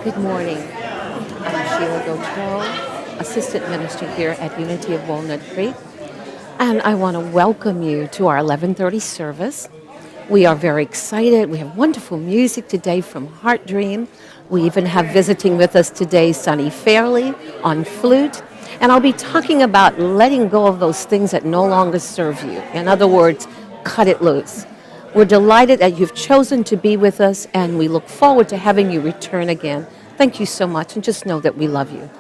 Good morning. I'm Sheila Gautreau, Assistant Minister here at Unity of Walnut Creek, and I want to welcome you to our 11:30 service. We are very excited. We have wonderful music today from Heart Dream. We even have visiting with us today Sonny Fairley on flute, and I'll be talking about letting go of those things that no longer serve you. In other words, cut it loose. We're delighted that you've chosen to be with us, and we look forward to having you return again. Thank you so much, and just know that we love you.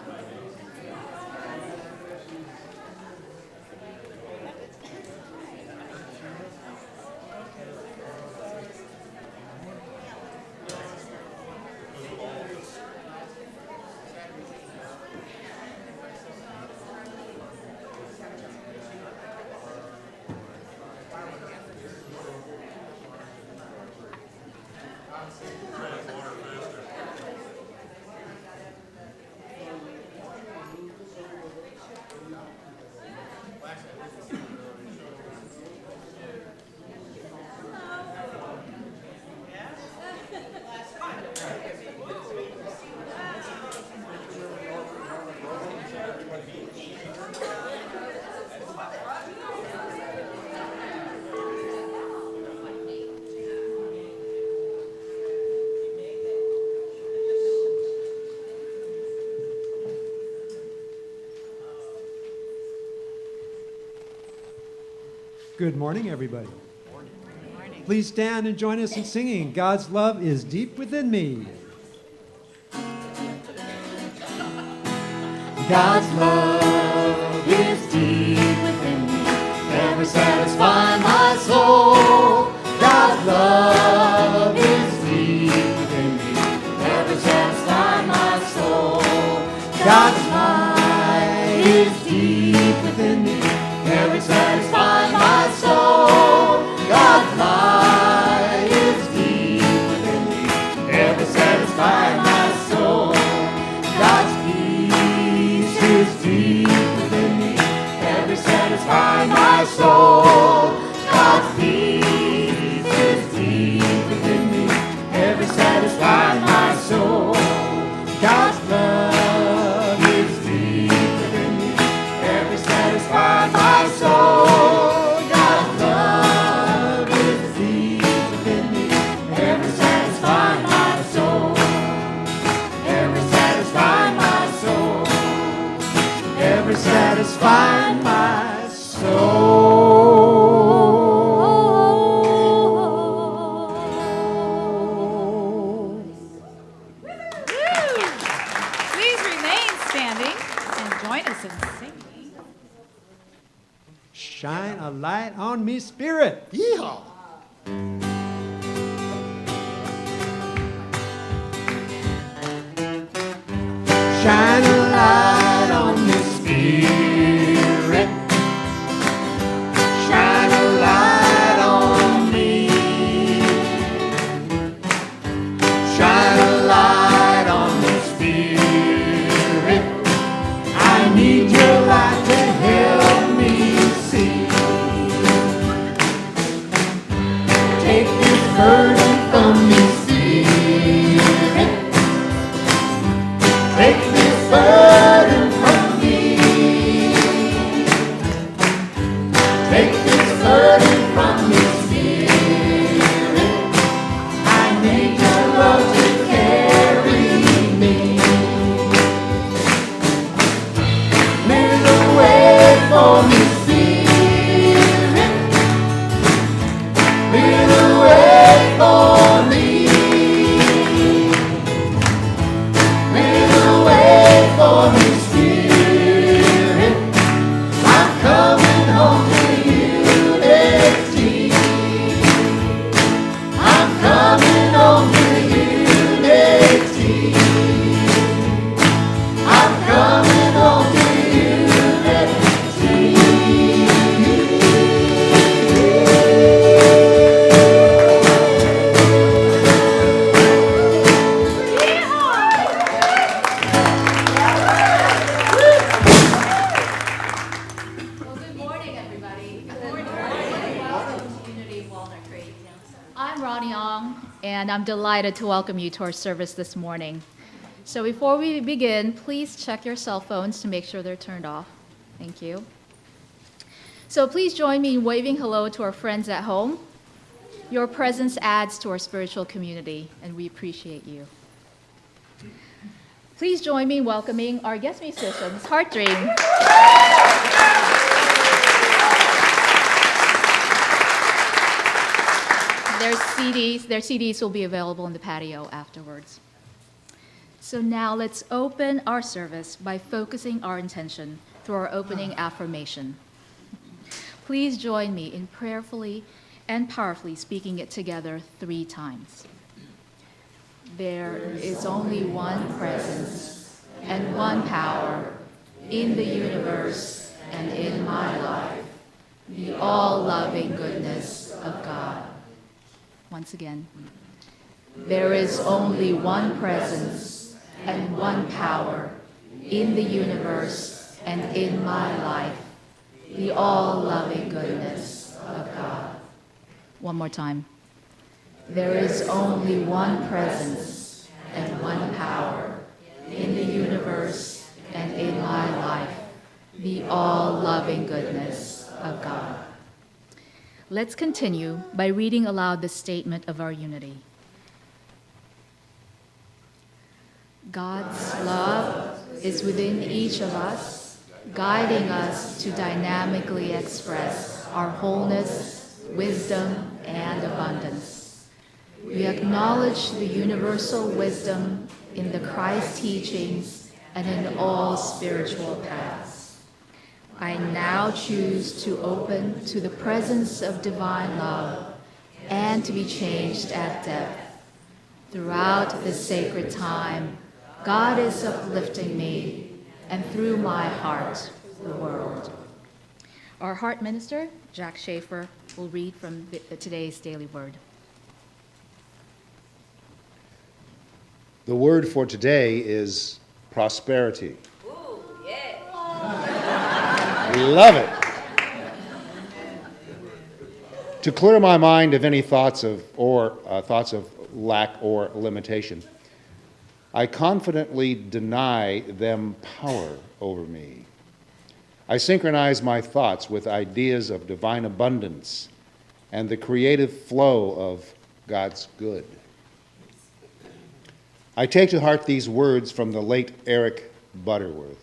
Good morning, everybody. Good morning. Please stand and join us in singing God's Love is Deep Within Me. God's love is deep within me, never satisfy my soul. God's love is deep within me, never satisfy my soul. God's light is deep within me, never satisfy my soul. God's light is deep within me, never satisfy my soul. God's peace is deep within me, never satisfy my soul. God's peace is deep within me, never satisfy my soul. God's love is deep within me, never satisfy my soul. God's love is deep within me, never satisfy my soul. Never satisfy my soul. Never satisfy my soul. Please remain standing and join us in singing. Shine a light on me, Spirit. Yeehaw! Shine a light on me, Spirit. Shine a light on me. Shine a light on me, Spirit. I need your light to help me see. Take this burden from me, Spirit. Take this burden from me. Take this burden from me, Spirit. I need your love to carry me. Clear the way for me, Spirit. Clear the way for me. Clear the way for me, Spirit. I'm coming home to unity. I'm coming home to unity. I'm coming home to Well, good morning, everybody. Good morning. Welcome to Unity of Walnut Creek. I'm Ronnie Ong, and I'm delighted to welcome you to our service this morning. So before we begin, please check your cell phones to make sure they're turned off. Thank you. So please join me in waving hello to our friends at home. Your presence adds to our spiritual community, and we appreciate you. Please join me in welcoming our guest musicians, Heartdream. Their CDs will be available in the patio afterwards. So now let's open our service by focusing our intention through our opening affirmation. Please join me in prayerfully and powerfully speaking it together 3 times. There is only one presence and one power in the universe and in my life, the all-loving goodness of God. Once again, there is only one presence and one power in the universe and in my life, the all-loving goodness of God. One more time. There is only one presence and one power in the universe and in my life, the all-loving goodness of God. Let's continue by reading aloud the statement of our unity. God's love is within each of us, guiding us to dynamically express our wholeness, wisdom, and abundance. We acknowledge the universal wisdom in the Christ teachings and in all spiritual paths. I now choose to open to the presence of divine love and to be changed at depth. Throughout this sacred time, God is uplifting me, and through my heart, the world. Our heart minister, Jack Schaefer, will read from today's daily word. The word for today is prosperity. Ooh, yeah. We love it. To clear my mind of any thoughts of lack or limitation, I confidently deny them power over me. I synchronize my thoughts with ideas of divine abundance and the creative flow of God's good. I take to heart these words from the late Eric Butterworth.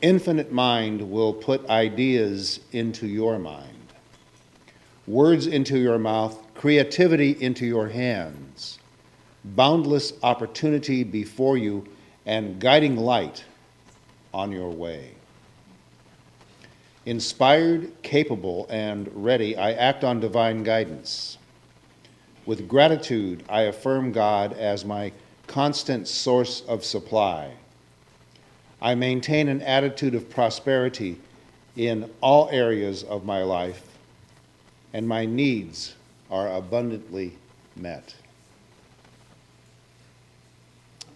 Infinite mind will put ideas into your mind, words into your mouth, creativity into your hands, boundless opportunity before you, and guiding light on your way. Inspired, capable, and ready, I act on divine guidance. With gratitude, I affirm God as my constant source of supply. I maintain an attitude of prosperity in all areas of my life, and my needs are abundantly met.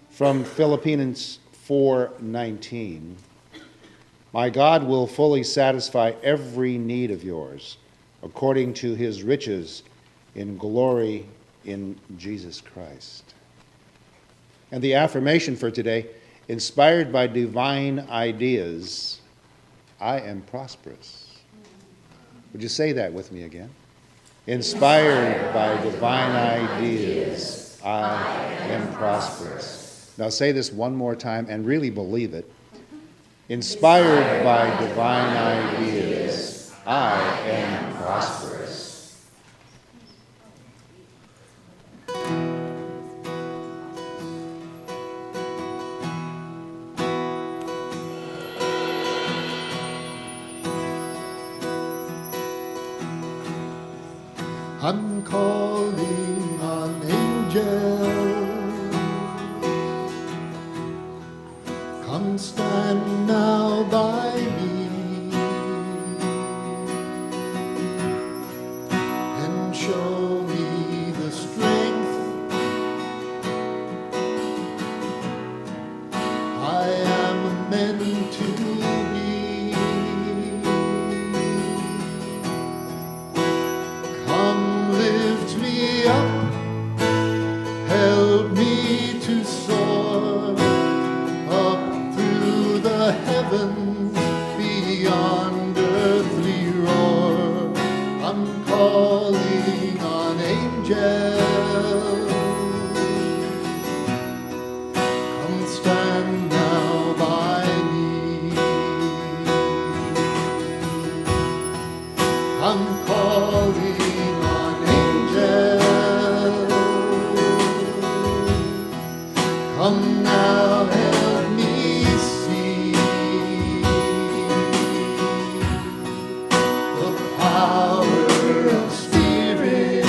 From Philippians 4:19, my God will fully satisfy every need of yours according to his riches in glory in Jesus Christ. And the affirmation for today, inspired by divine ideas, I am prosperous. Would you say that with me again? Inspired by divine ideas, I am prosperous. Now say this one more time and really believe it. Inspired by divine ideas, I am prosperous. I'm calling on angels. Come stand now by me and show me the strength I am meant to be. Come lift me up, help me to soar. I'm calling on angels. Come now, help me see the power of Spirit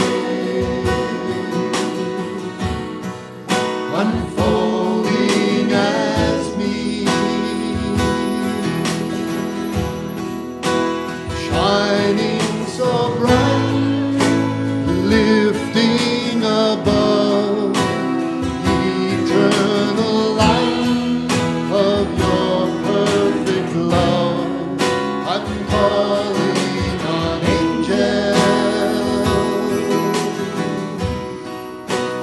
unfolding as me, shining so bright, lifting above, eternal light of your perfect love. I'm calling on angels.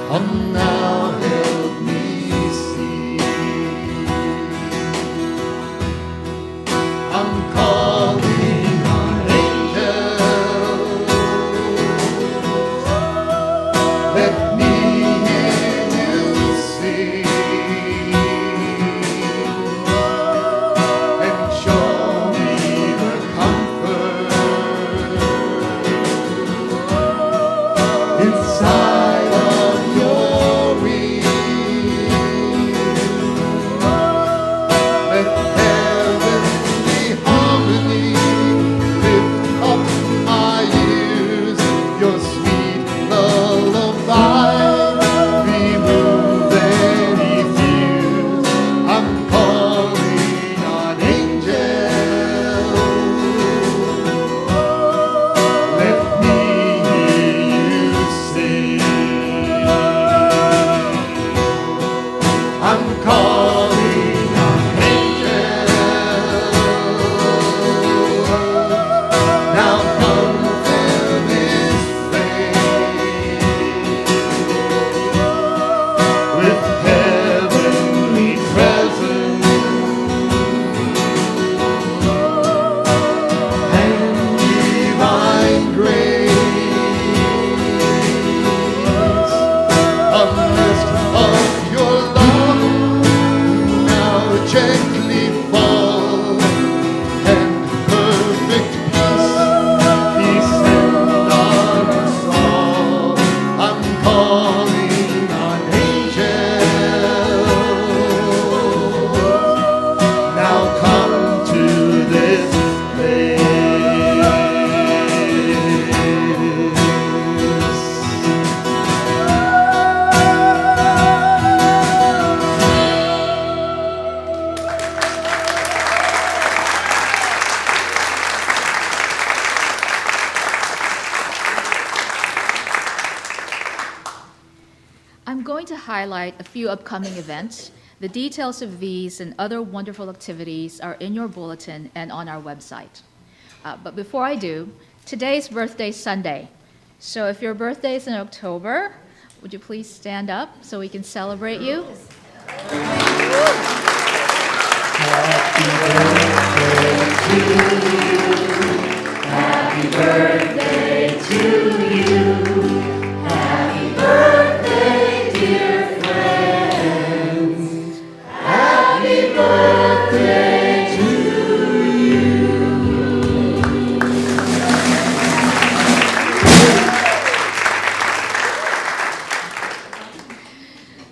Come now, help me see. I'm calling on angels. Let me hear you sing and show me the comfort inside of your wings. Let heavenly harmony lift up my ears. Your sweet lullaby remove any fears. I'm calling on angels. Let me hear you sing. I'm calling on angels. Now come fill this place with heavenly presence and divine grace. A mist of your love now gently fall, and perfect peace descend on us all. I'm calling on angels. Now come to this place. I'm going to highlight a few upcoming events. The details of these and other wonderful activities are in your bulletin and on our website. But before I do, today's birthday Sunday. So if your birthday is in October, would you please stand up so we can celebrate you?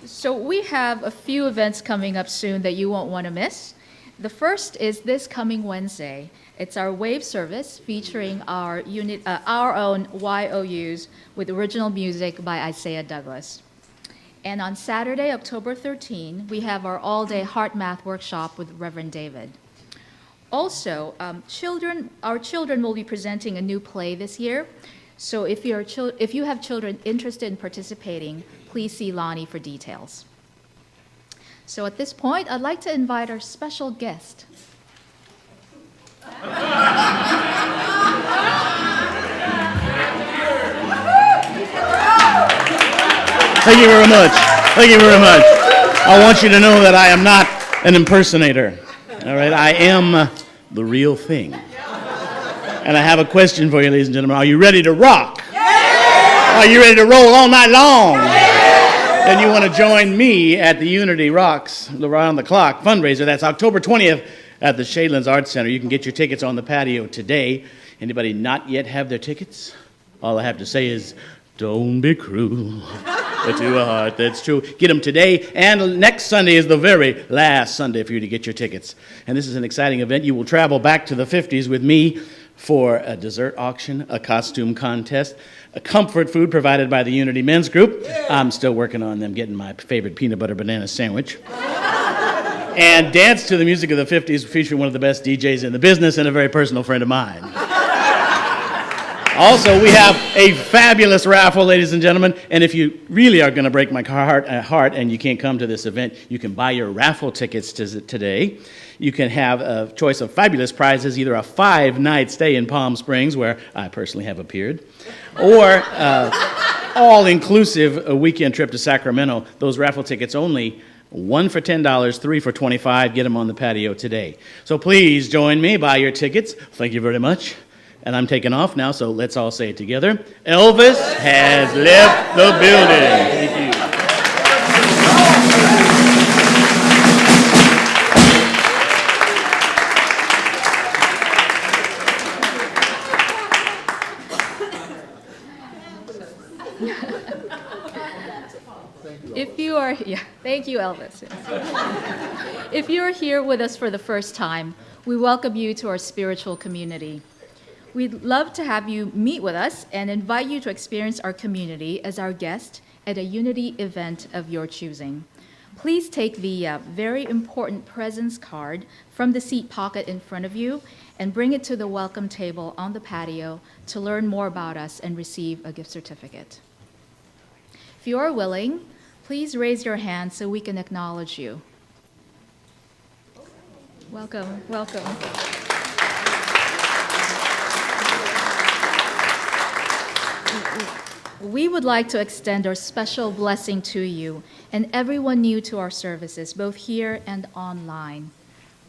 So we have a few events coming up soon that you won't want to miss. The first is this coming Wednesday. It's our wave service featuring our own YOUs with original music by Isaiah Douglas. And on Saturday, October 13, we have our all-day heart math workshop with Reverend David. Also, our children will be presenting a new play this year. So if you have children interested in participating, please see Lonnie for details. So at this point, I'd like to invite our special guest. Thank you very much. Thank you very much. I want you to know that I am not an impersonator. All right, I am the real thing. And I have a question for you, ladies and gentlemen. Are you ready to rock? Are you ready to roll all night long? Then you want to join me at the Unity Rocks Around the Clock fundraiser. That's October 20th at the Shadelands Arts Center. You can get your tickets on the patio today. Anybody not yet have their tickets? All I have to say is, don't be cruel to a heart that's true. Get them today, and next Sunday is the very last Sunday for you to get your tickets. And this is an exciting event. You will travel back to the 50s with me for a dessert auction, a costume contest, a comfort food provided by the Unity Men's Group. I'm still working on them getting my favorite peanut butter banana sandwich. And dance to the music of the 50s featuring one of the best DJs in the business and a very personal friend of mine. Also, we have a fabulous raffle, ladies and gentlemen, and if you really are going to break my heart and you can't come to this event, you can buy your raffle tickets today. You can have a choice of fabulous prizes, either a 5-night stay in Palm Springs, where I personally have appeared, or all-inclusive a weekend trip to Sacramento. Those raffle tickets only, 1 for $10, 3 for $25. Get them on the patio today. So please join me, buy your tickets. Thank you very much. And I'm taking off now, so let's all say it together. Elvis has left the building. Thank you. Thank you, Elvis. If you are here with us for the first time, we welcome you to our spiritual community. We'd love to have you meet with us and invite you to experience our community as our guest at a Unity event of your choosing. Please take the very important presence card from the seat pocket in front of you and bring it to the welcome table on the patio to learn more about us and receive a gift certificate. If you are willing, please raise your hand so we can acknowledge you. Welcome, welcome. We would like to extend our special blessing to you and everyone new to our services, both here and online.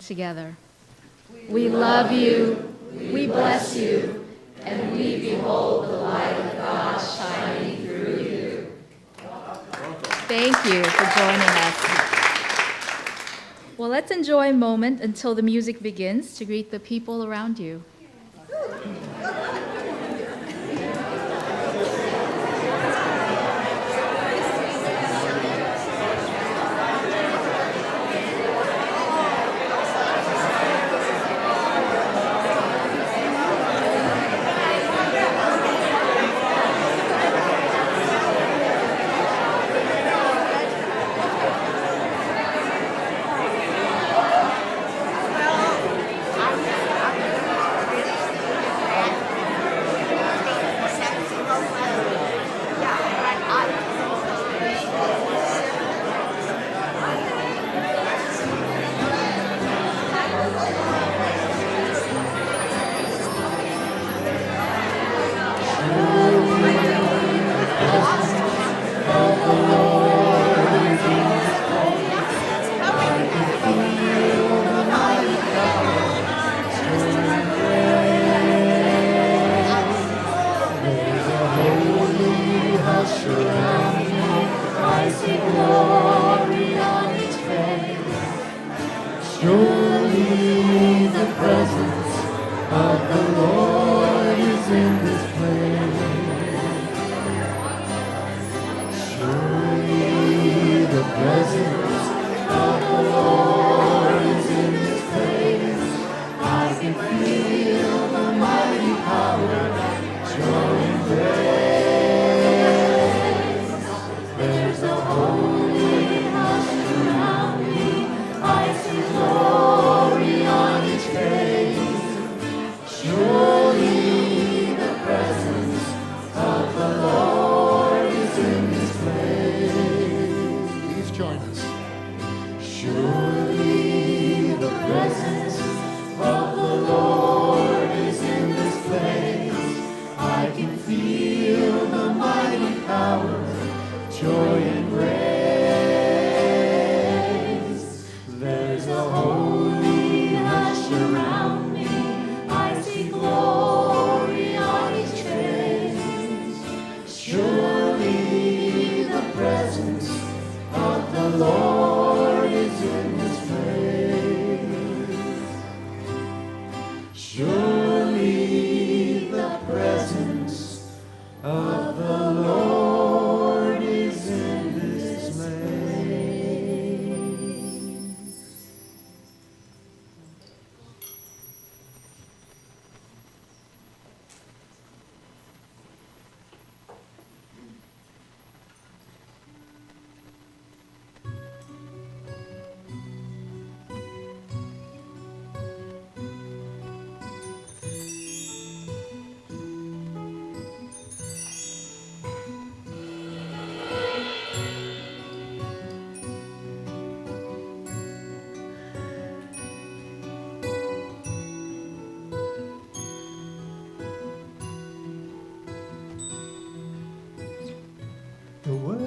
Together. We love you, we bless you, and we behold the light of God shining through you. Thank you for joining us. Well, let's enjoy a moment until the music begins to greet the people around you.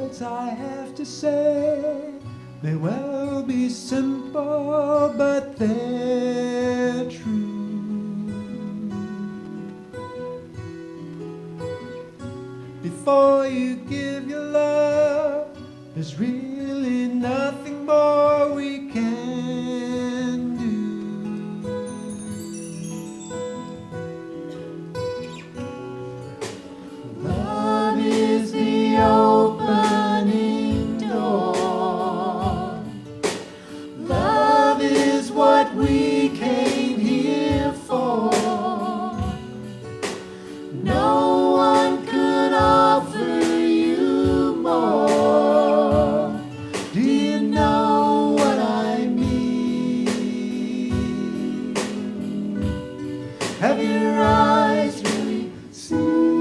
words I have to say may well be simple, but they're true. Before you give your love, there's really nothing more we can do. Love is the opening door. Love is what we came here for. No one could offer you more. Do you know what I mean? Have your eyes really seen?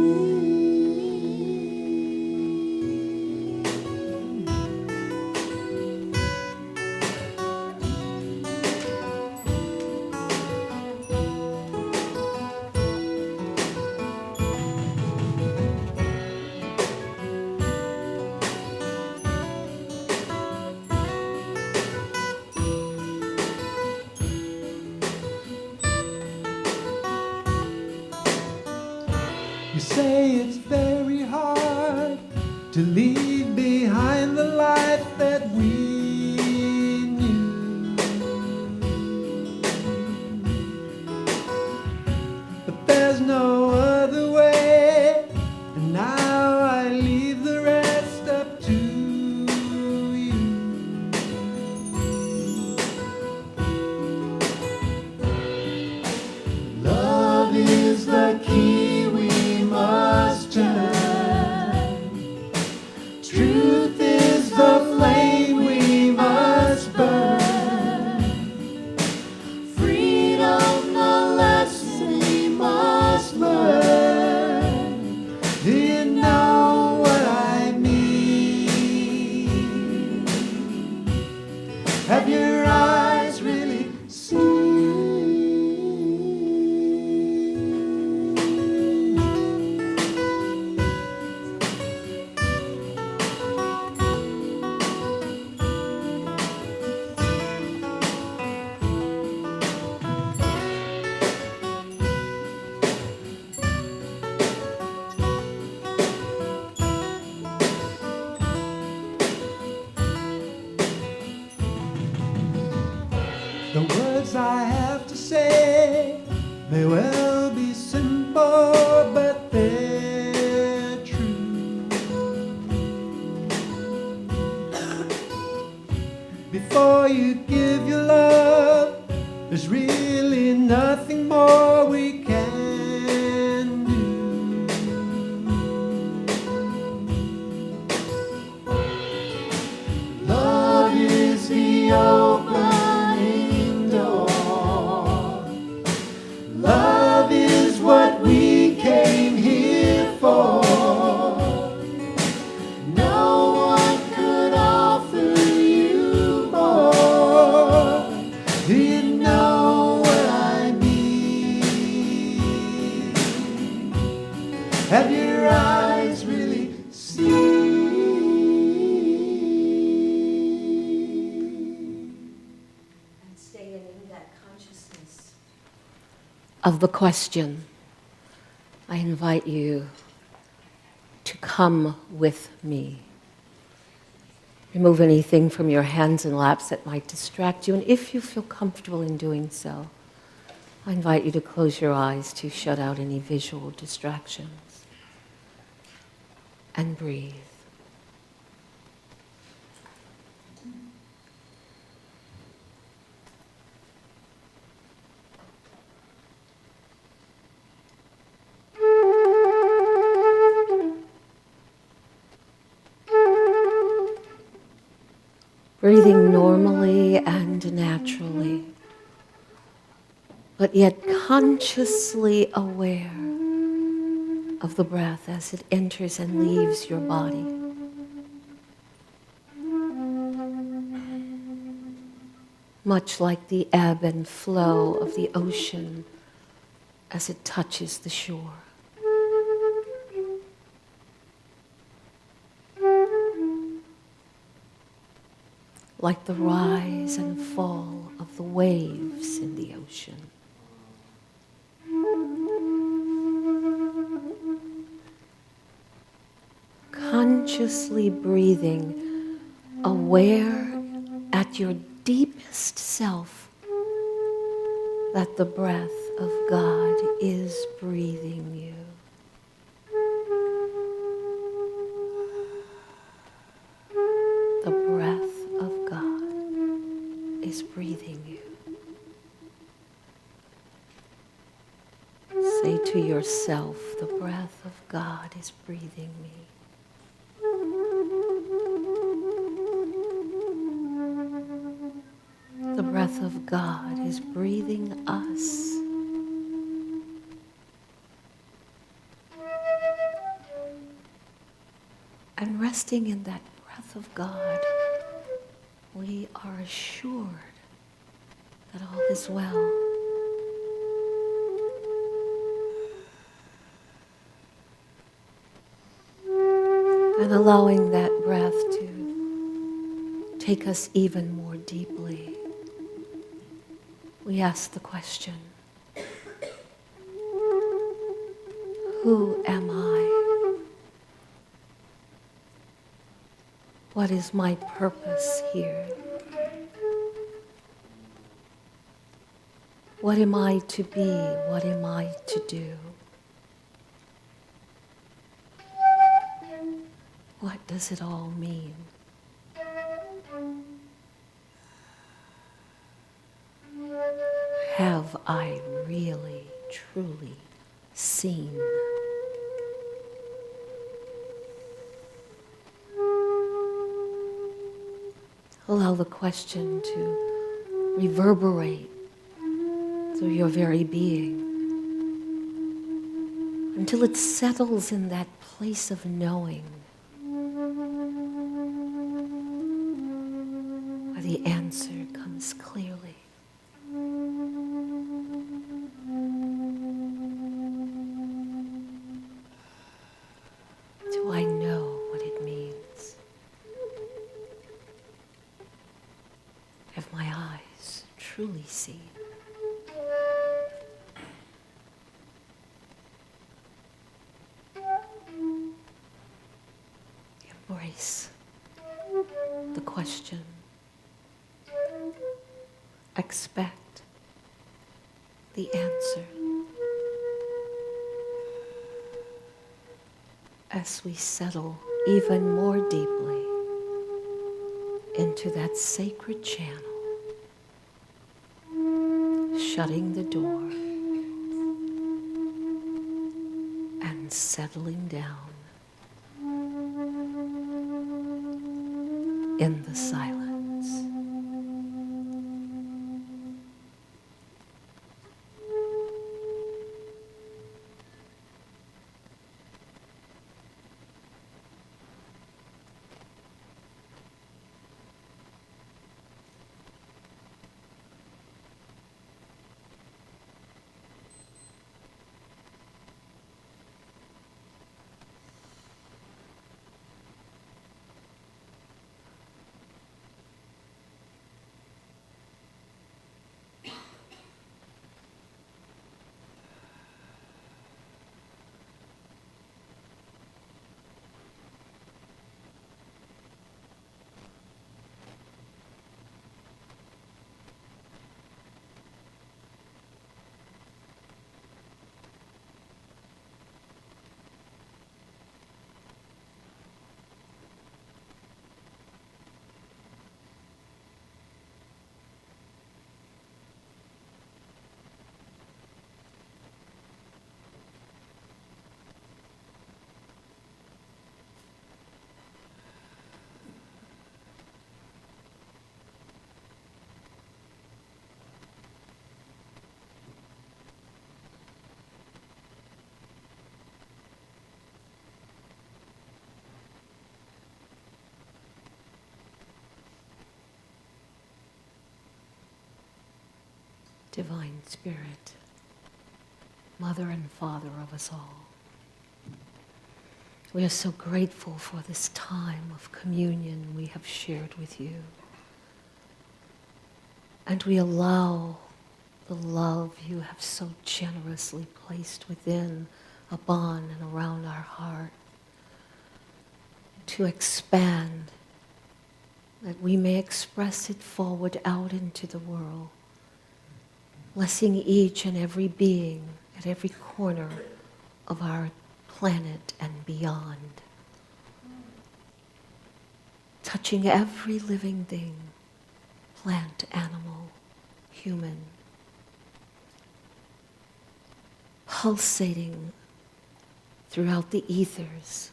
You say it's very hard to leave behind the life that we knew. But there's no other way, and now I leave the rest up to you. Love is the key we must turn. Truth is the flame we must burn. Freedom the lesson we must learn. Do you know what I mean? Have your eyes really seen? The words I have to say may well be simple, but they're true. Before you give your love, there's really nothing more we can do. Love is the opening door. Love is what we came here for. No one could offer you more. Do you know what I mean? Have your eyes really seen? And staying in that consciousness of the question, I invite you to come with me. Remove anything from your hands and laps that might distract you, and if you feel comfortable in doing so, I invite you to close your eyes to shut out any visual distractions and breathe. Breathing normally and naturally, but yet consciously aware of the breath as it enters and leaves your body. Much like the ebb and flow of the ocean as it touches the shore. like the rise and fall of the waves in the ocean. Consciously breathing, aware at your deepest self that the breath of God is breathing you. The breath of God is breathing you. Say to yourself, the breath of God is breathing me. The breath of God is breathing us. And resting in that breath of God, we are assured that all is well. And allowing that breath to take us even more deeply, we ask the question, who am I? What is my purpose here? What am I to be? What am I to do? What does it all mean? Have I really, truly seen? Allow the question to reverberate through your very being until it settles in that place of knowing where the answer comes clearly. Do I know what it means? Have my eyes truly seen? Embrace the question. Expect the answer. As we settle even more deeply into that sacred channel, shutting the door and settling down in the silence. Divine Spirit, Mother and Father of us all, we are so grateful for this time of communion we have shared with you. And we allow the love you have so generously placed within, upon and around our heart to expand, that we may express it forward out into the world, blessing each and every being at every corner of our planet and beyond, touching every living thing, plant, animal, human, pulsating throughout the ethers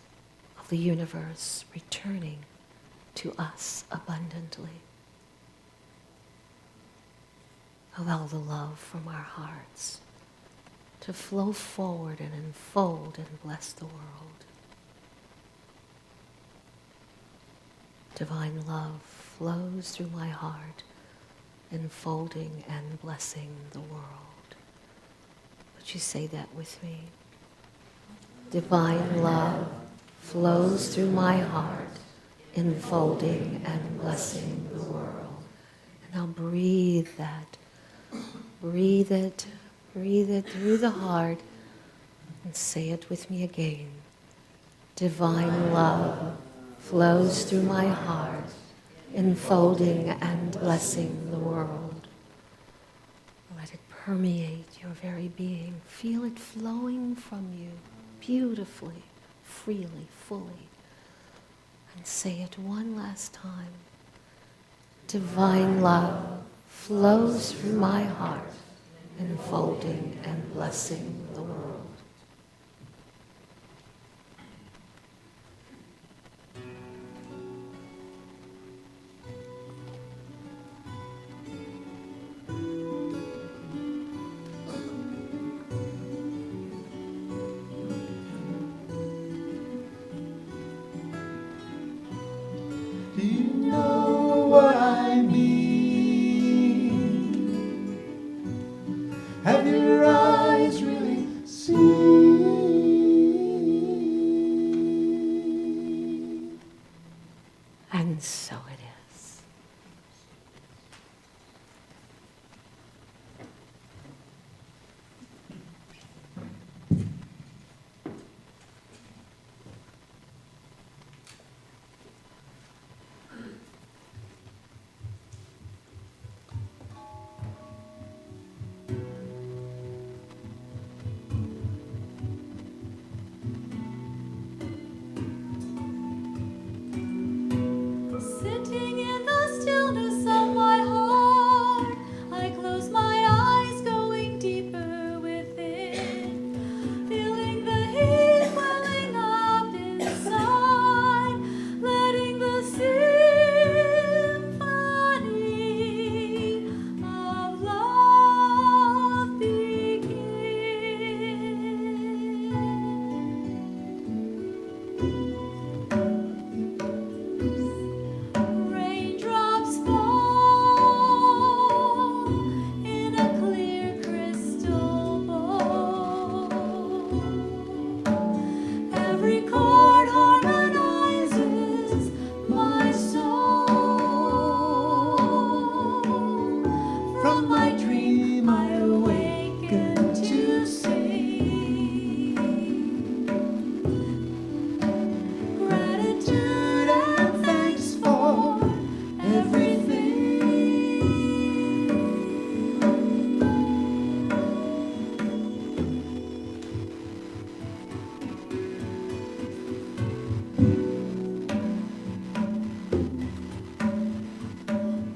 of the universe, returning to us abundantly. Allow the love from our hearts to flow forward and unfold and bless the world. Divine love flows through my heart, enfolding and blessing the world. Would you say that with me? Divine love flows through my heart, enfolding and blessing the world. And now breathe that. Breathe it through the heart, and say it with me again. Divine love flows through my heart, enfolding and blessing the world. Let it permeate your very being. Feel it flowing from you beautifully, freely, fully. And say it one last time. Divine love flows through my heart, enfolding and blessing the world. Do you know what I mean? Have your eyes really seen? And so it is. Sitting in the stillness of my heart, I close my eyes, going deeper within, feeling the heat welling up inside, letting the symphony of love begin. Raindrops fall in a clear crystal bowl. Every chord harmonizes my soul. From my dream I awaken to sing. Gratitude and thanks for everything.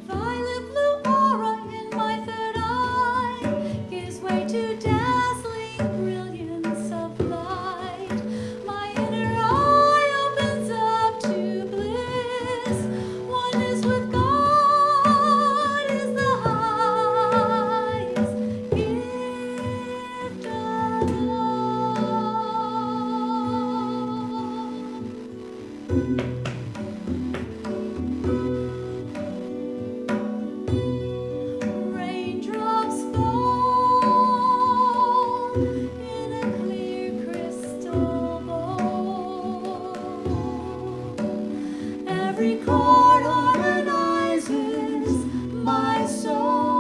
Violet blue aura in my third eye gives way to dazzling brilliance of light. My inner eye opens up to bliss. Oneness with God is the highest gift of all. Raindrops fall in a clear crystal bowl. Every chord harmonizes my soul.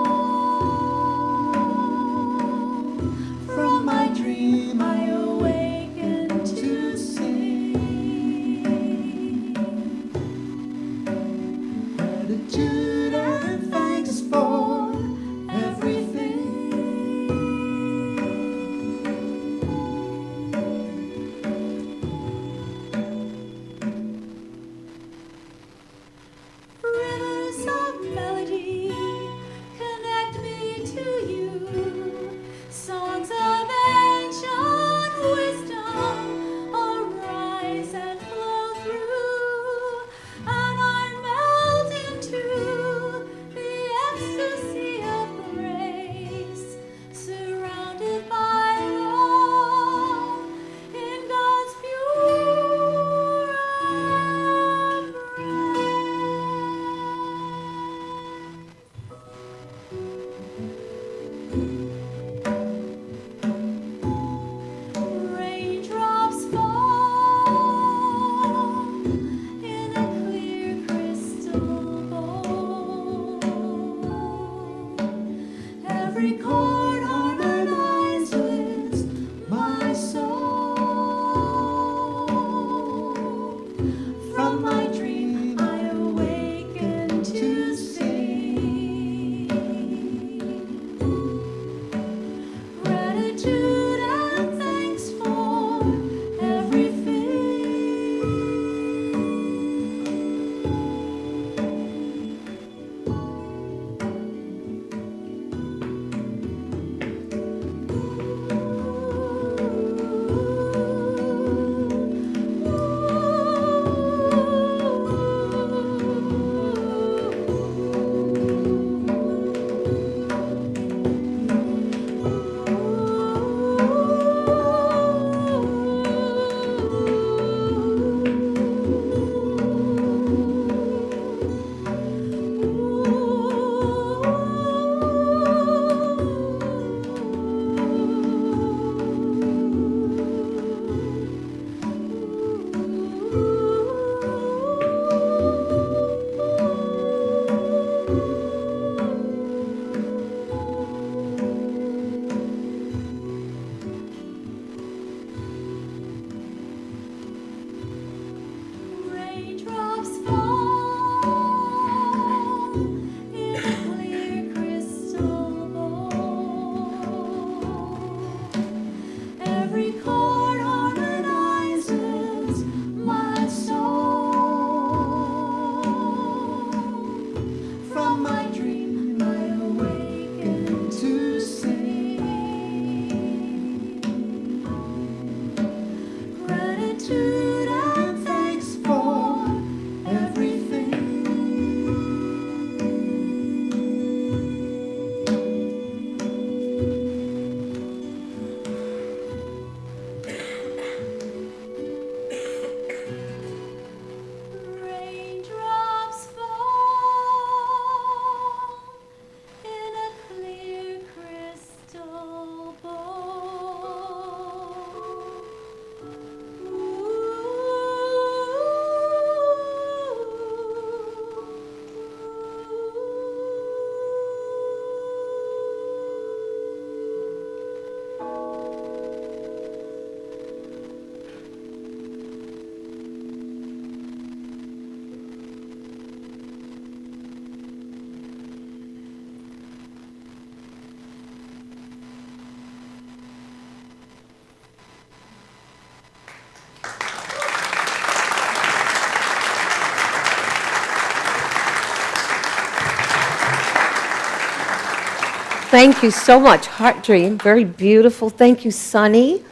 Thank you so much, Heart Dream. Very beautiful. Thank you, Sunny,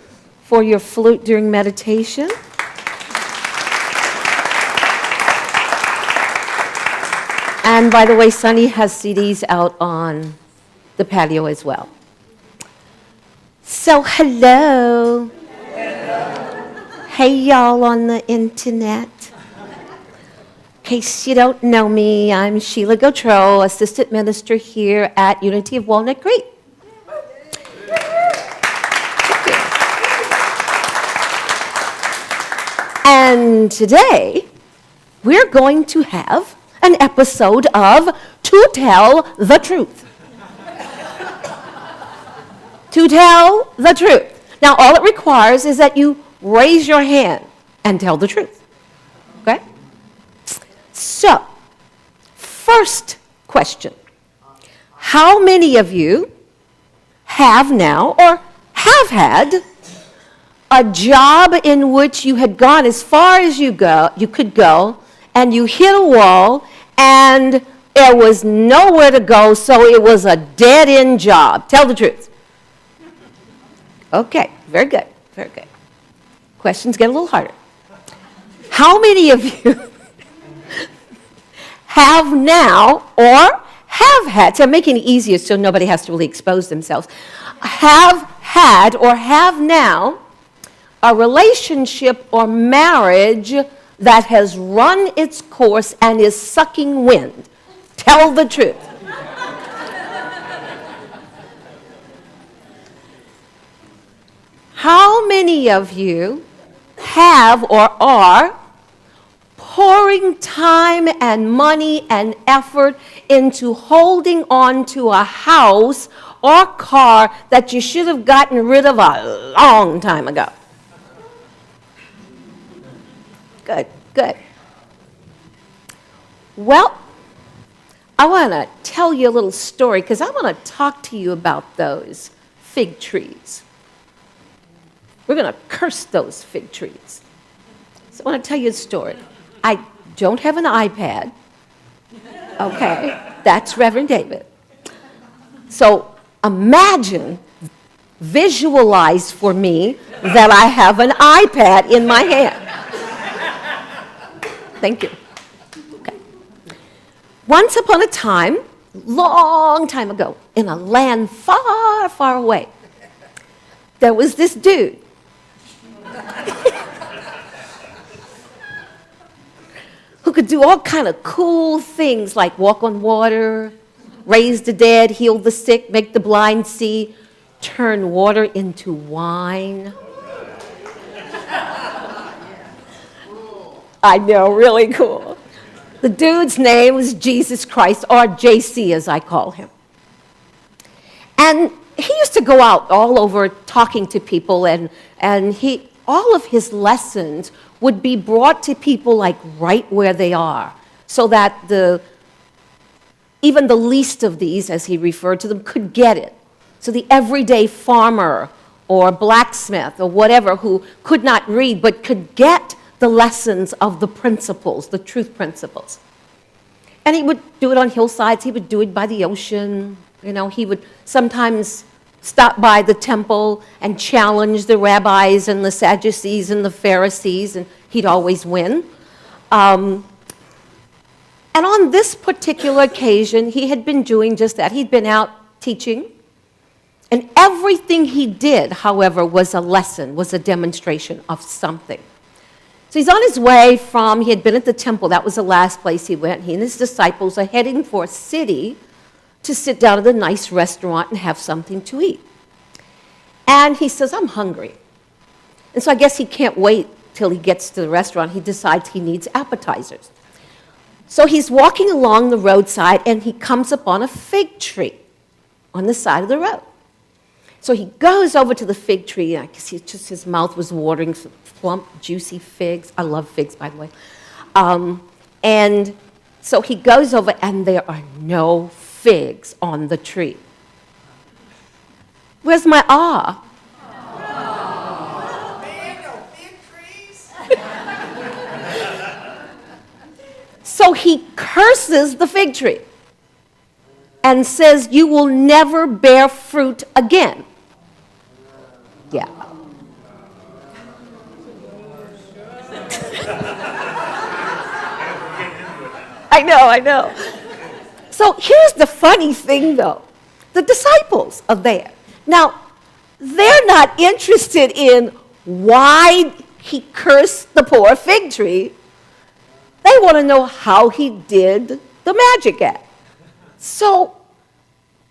for your flute during meditation. And by the way, Sunny has CDs out on the patio as well. So, hello. Hey, y'all on the internet. In case you don't know me, I'm Sheila Gautreaux, Assistant Minister here at Unity of Walnut Creek. And today, we're going to have an episode of To Tell the Truth. To tell the truth. Now, all it requires is that you raise your hand and tell the truth. Okay? So, first question. How many of you have now or have had a job in which you had gone as far as you could go, and you hit a wall, and there was nowhere to go, so it was a dead-end job? Tell the truth. Okay, very good, very good. Questions get a little harder. How many of you have now or have had, so I'm making it easier so nobody has to really expose themselves, have had or have now a relationship or marriage that has run its course and is sucking wind? Tell the truth. How many of you have or are pouring time and money and effort into holding on to a house or car that you should have gotten rid of a long time ago? Good, good. Well, I want to tell you a little story because I want to talk to you about those fig trees. We're going to curse those fig trees. So I want to tell you a story. I don't have an iPad. Okay, that's Reverend David. So imagine, visualize for me that I have an iPad in my hand. Thank you. Okay. Once upon a time, long time ago, in a land far, far away, there was this dude. Who could do all kind of cool things like walk on water, raise the dead, heal the sick, make the blind see, turn water into wine. I know, really cool. The dude's name was Jesus Christ, or JC as I call him. And he used to go out all over talking to people, and all of his lessons would be brought to people like right where they are, so that even the least of these, as he referred to them, could get it. So the everyday farmer or blacksmith or whatever who could not read but could get the lessons of the principles, the truth principles. And he would do it on hillsides, he would do it by the ocean, he would sometimes stop by the temple and challenge the rabbis and the Sadducees and the Pharisees, and he'd always win. And on this particular occasion, he had been doing just that. He'd been out teaching, and everything he did, however, was a lesson, was a demonstration of something. So he's on his way he had been at the temple, that was the last place he went. He and his disciples are heading for a city to sit down at a nice restaurant and have something to eat. And he says, I'm hungry. And so I guess he can't wait till he gets to the restaurant. He decides he needs appetizers. So he's walking along the roadside, and he comes upon a fig tree on the side of the road. So he goes over to the fig tree, and I guess his mouth was watering, some plump, juicy figs. I love figs, by the way. And so he goes over, and there are no figs on the tree. Where's my awe? So he curses the fig tree. and says you will never bear fruit again. Yeah. I know. So here's the funny thing, though. The disciples are there. Now, they're not interested in why he cursed the poor fig tree. They want to know how he did the magic act. So,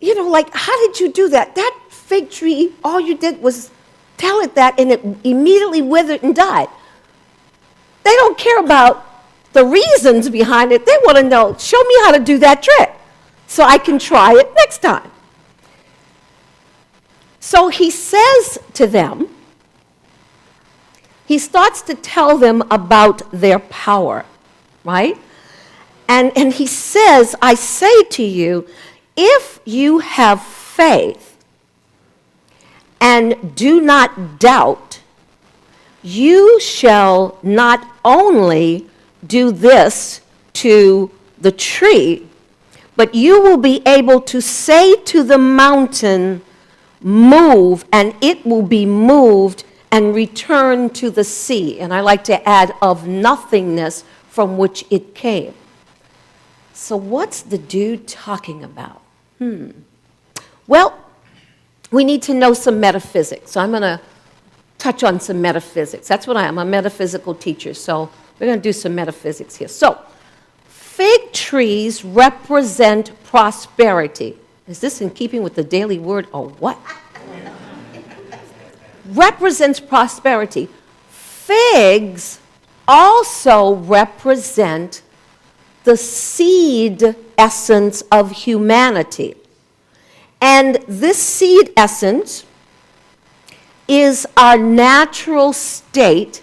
like, how did you do that? That fig tree, all you did was tell it that, and it immediately withered and died. They don't care about the reasons behind it. They want to know, show me how to do that trick so I can try it next time. So he says to them, he starts to tell them about their power, right? And he says, I say to you, if you have faith and do not doubt, you shall not only do this to the tree, but you will be able to say to the mountain, move, and it will be moved and return to the sea. And I like to add, of nothingness from which it came. So what's the dude talking about? Well, we need to know some metaphysics. So I'm going to touch on some metaphysics. That's what I am, a metaphysical teacher. So we're going to do some metaphysics here. So fig trees represent prosperity. Is this in keeping with the daily word or what? Represents prosperity. Figs also represent the seed essence of humanity. And this seed essence is our natural state.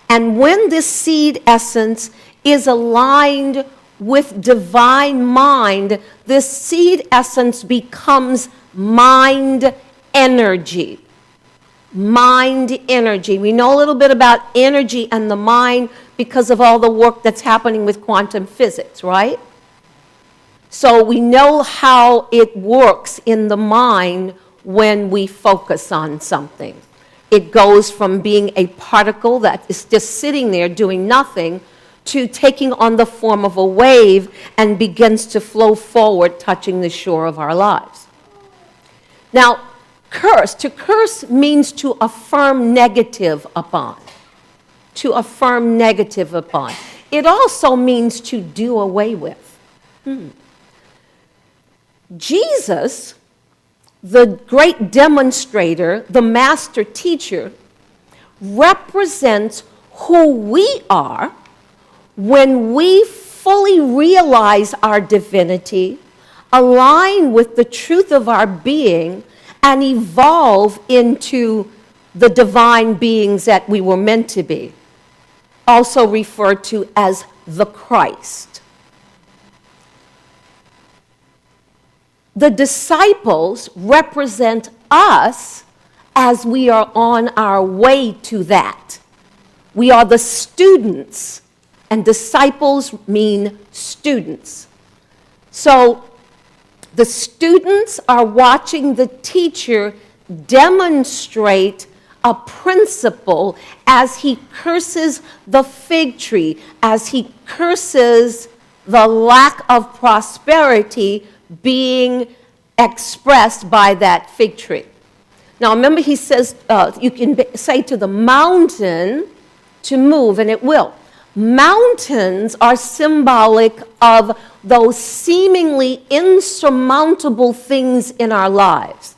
And when this seed essence is aligned with divine mind, this seed essence becomes mind energy. Mind energy. We know a little bit about energy and the mind because of all the work that's happening with quantum physics, right? So we know how it works in the mind when we focus on something. It goes from being a particle that is just sitting there doing nothing to taking on the form of a wave and begins to flow forward, touching the shore of our lives. Now, to curse means to affirm negative upon. To affirm negative upon. It also means to do away with. Jesus, the great demonstrator, the master teacher, represents who we are when we fully realize our divinity, align with the truth of our being, and evolve into the divine beings that we were meant to be, also referred to as the Christ. The disciples represent us as we are on our way to that. We are the students, and disciples mean students. So the students are watching the teacher demonstrate a principle as he curses the fig tree, as he curses the lack of prosperity being expressed by that fig tree. Now remember, he says you can say to the mountain to move, and it will. Mountains are symbolic of those seemingly insurmountable things in our lives.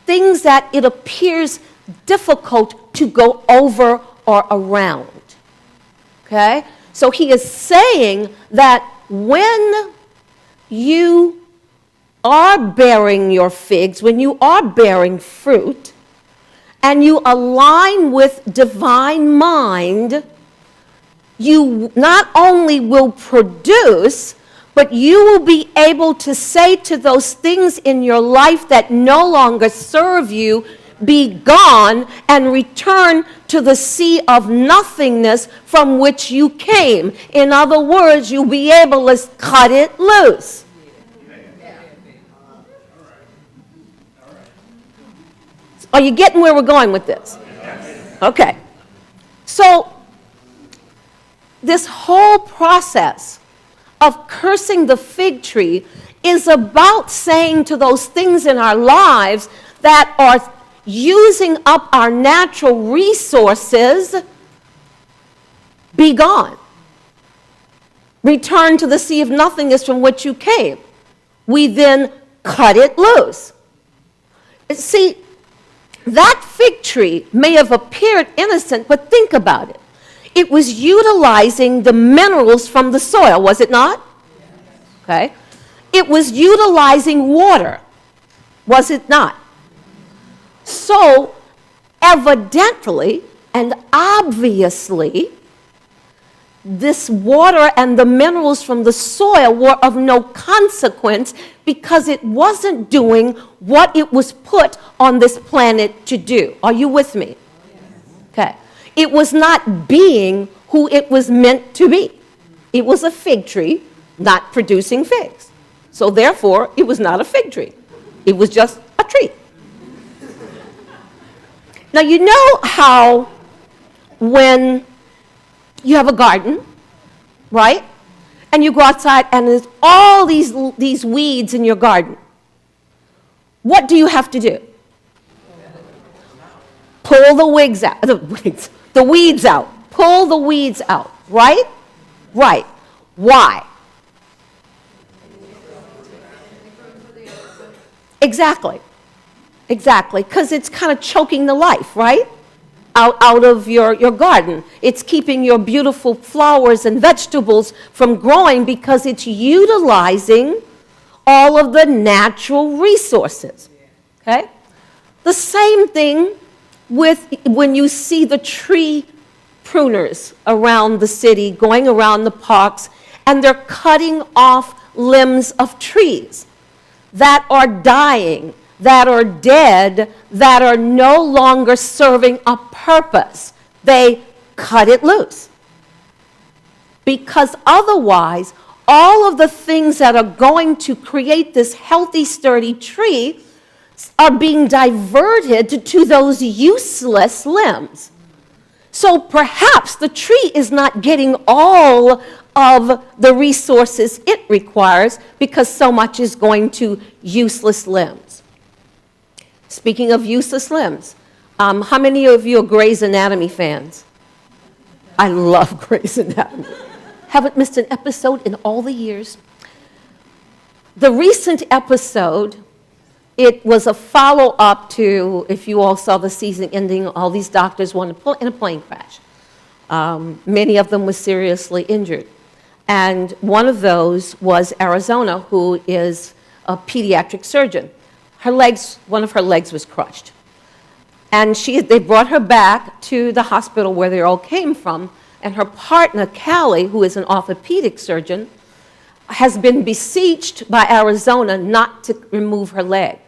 Things that it appears difficult to go over or around. Okay? So he is saying that when you are bearing your figs, when you are bearing fruit, and you align with divine mind, you not only will produce, but you will be able to say to those things in your life that no longer serve you, be gone, and return to the sea of nothingness from which you came. In other words, you'll be able to cut it loose. Are you getting where we're going with this? Okay. So, this whole process of cursing the fig tree is about saying to those things in our lives that are using up our natural resources, be gone. Return to the sea of nothingness from which you came. We then cut it loose. See, that fig tree may have appeared innocent, but think about it. It was utilizing the minerals from the soil, was it not? Okay. It was utilizing water, was it not? So, evidently and obviously, this water and the minerals from the soil were of no consequence because it wasn't doing what it was put on this planet to do. Are you with me? Okay. It was not being who it was meant to be. It was a fig tree not producing figs. So therefore, it was not a fig tree. It was just a tree. Now, you know how when you have a garden, right? And you go outside and there's all these weeds in your garden. What do you have to do? Pull the weeds out. The weeds out. Pull the weeds out, right? Right. Why? Exactly. Exactly. Because it's kind of choking the life, right? Out of your garden. It's keeping your beautiful flowers and vegetables from growing because it's utilizing all of the natural resources. Okay? The same thing with when you see the tree pruners around the city, going around the parks, and they're cutting off limbs of trees that are dying, that are dead, that are no longer serving a purpose. They cut it loose. Because otherwise, all of the things that are going to create this healthy, sturdy tree are being diverted to those useless limbs. So perhaps the tree is not getting all of the resources it requires because so much is going to useless limbs. Speaking of useless limbs, how many of you are Grey's Anatomy fans? I love Grey's Anatomy. Haven't missed an episode in all the years. The recent episode, it was a follow-up to, if you all saw the season ending, all these doctors were in a plane crash. Many of them were seriously injured. And one of those was Arizona, who is a pediatric surgeon. One of her legs was crushed. And they brought her back to the hospital where they all came from, and her partner, Callie, who is an orthopedic surgeon, has been beseeched by Arizona not to remove her leg.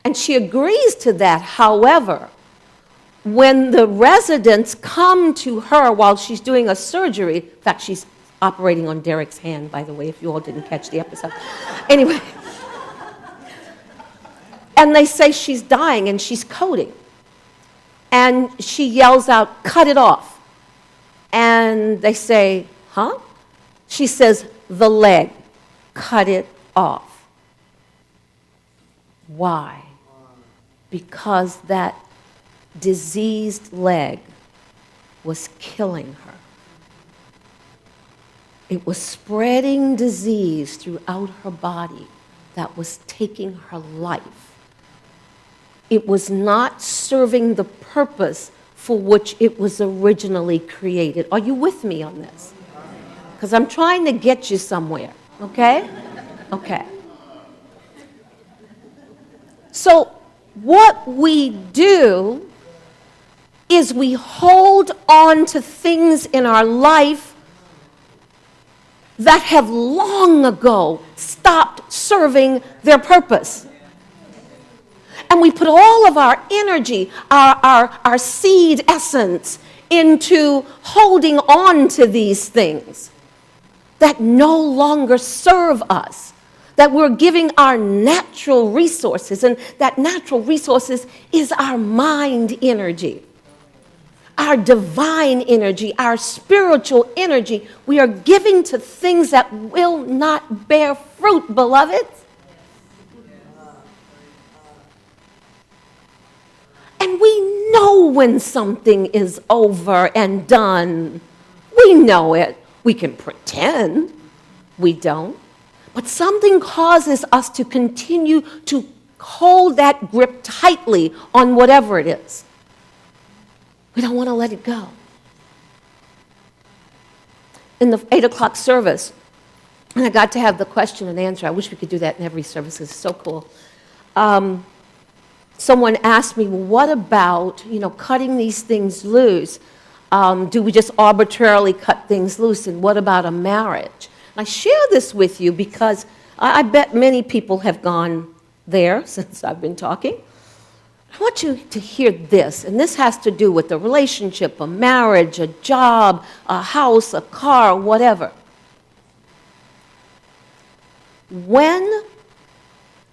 And she agrees to that. However, when the residents come to her while she's doing a surgery, in fact, she's operating on Derek's hand, by the way, if you all didn't catch the episode. Anyway, and they say she's dying and she's coding. And she yells out, "Cut it off." And they say, "Huh?" She says, "The leg, cut it off." Why? Because that diseased leg was killing her. It was spreading disease throughout her body that was taking her life. It was not serving the purpose for which it was originally created. Are you with me on this? Because I'm trying to get you somewhere, okay? Okay. So what we do is we hold on to things in our life that have long ago stopped serving their purpose. And we put all of our energy, our seed essence into holding on to these things that no longer serve us. that we're giving our natural resources, and that natural resources is our mind energy, our divine energy, our spiritual energy. We are giving to things that will not bear fruit, beloved. And we know when something is over and done. We know it. We can pretend we don't. But something causes us to continue to hold that grip tightly on whatever it is. We don't want to let it go. In the 8 o'clock service, and I got to have the question and answer. I wish we could do that in every service. It's so cool. Someone asked me, well, what about, cutting these things loose? Do we just arbitrarily cut things loose? And what about a marriage? I share this with you because I bet many people have gone there since I've been talking. I want you to hear this, and this has to do with a relationship, a marriage, a job, a house, a car, whatever. When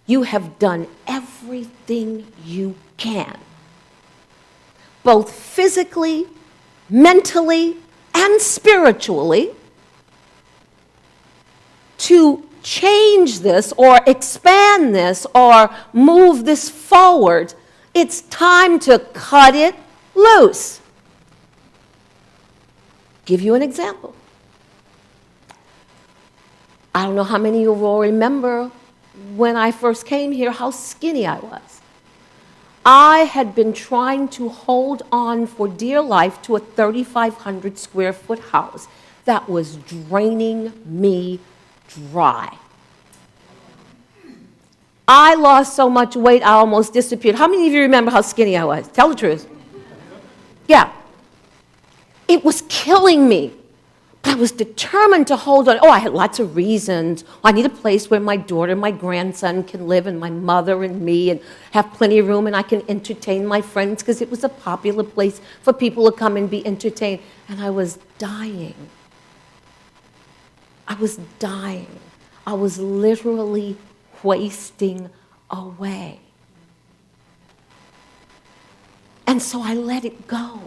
you have done everything you can, both physically, mentally, and spiritually, to change this or expand this or move this forward, it's time to cut it loose. Give you an example. I don't know how many of you will remember when I first came here, how skinny I was. I had been trying to hold on for dear life to a 3,500 square foot house that was draining me dry. I lost so much weight, I almost disappeared. How many of you remember how skinny I was? Tell the truth. Yeah. It was killing me. But I was determined to hold on. Oh, I had lots of reasons. I need a place where my daughter and my grandson can live, and my mother and me, and have plenty of room, and I can entertain my friends, because it was a popular place for people to come and be entertained. And I was dying. I was dying. I was literally wasting away. And so I let it go.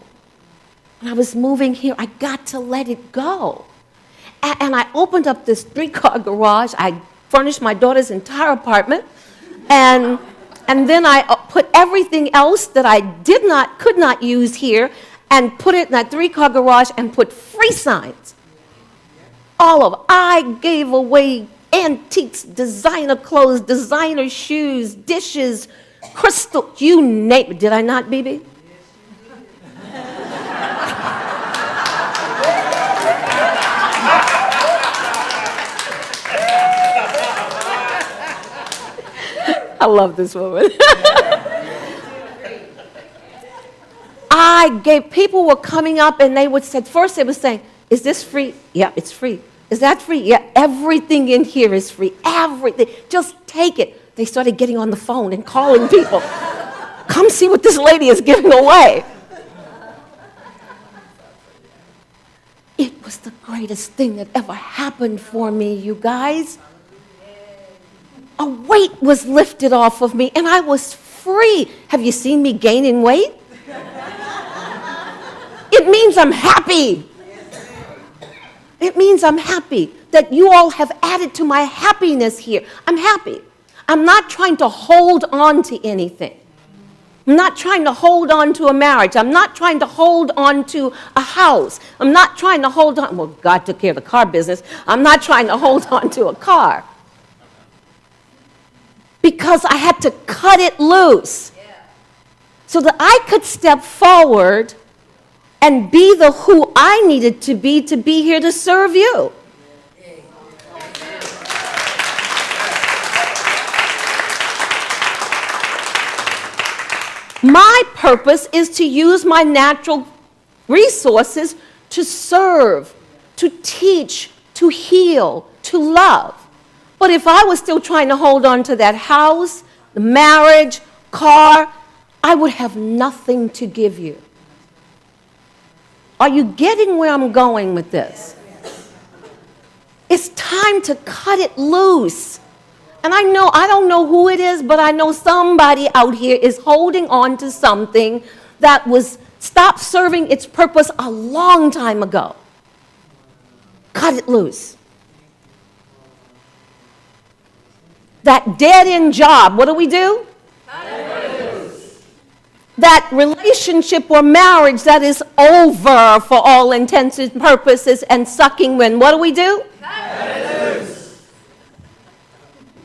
When I was moving here, I got to let it go. And I opened up this 3-car garage. I furnished my daughter's entire apartment. And then I put everything else that I could not use here, and put it in that 3-car garage and put free signs. All of it. I gave away antiques, designer clothes, designer shoes, dishes, crystal, you name it. Did I not, BB? I love this woman. People were coming up, and they would say, first they were saying, is this free? Yeah, it's free. Is that free? Yeah, everything in here is free. Everything. Just take it. They started getting on the phone and calling people. Come see what this lady is giving away. It was the greatest thing that ever happened for me, you guys. A weight was lifted off of me, and I was free. Have you seen me gaining weight? It means I'm happy. It means I'm happy that you all have added to my happiness here. I'm happy. I'm not trying to hold on to anything. I'm not trying to hold on to a marriage. I'm not trying to hold on to a house. I'm not trying to hold on. Well, God took care of the car business. I'm not trying to hold on to a car. Because I had to cut it loose so that I could step forward and be the who I needed to be here to serve you. My purpose is to use my natural resources to serve, to teach, to heal, to love. But if I was still trying to hold on to that house, the marriage, car, I would have nothing to give you. Are you getting where I'm going with this? It's time to cut it loose. And I don't know who it is, but I know somebody out here is holding on to something that was stopped serving its purpose a long time ago. Cut it loose. That dead-end job, what do? Cut it loose. That relationship or marriage that is over for all intents and purposes and sucking wind, what do? Cut it loose.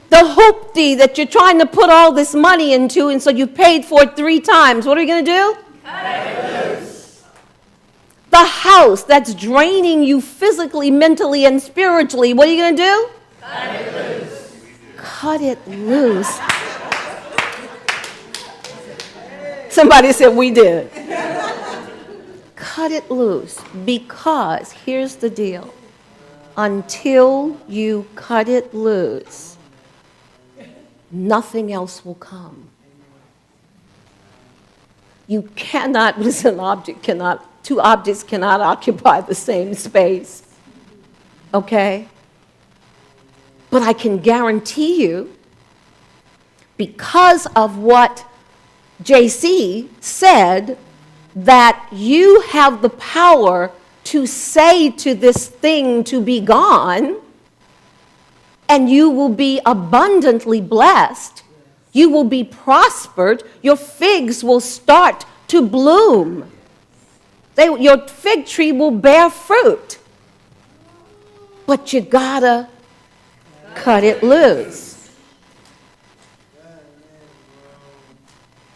The hoopty that you're trying to put all this money into, and so you paid for it 3 times. What are you going to do? Cut it loose. The house that's draining you physically, mentally, and spiritually. What are you going to do? Cut it loose. Cut it loose. Somebody said we did. Cut it loose, because here's the deal. Until you cut it loose, nothing else will come. You cannot, two objects cannot occupy the same space. Okay? But I can guarantee you, because of what JC said, that you have the power to say to this thing to be gone, and you will be abundantly blessed. You will be prospered. Your figs will start to bloom. Your fig tree will bear fruit. But you gotta cut it loose.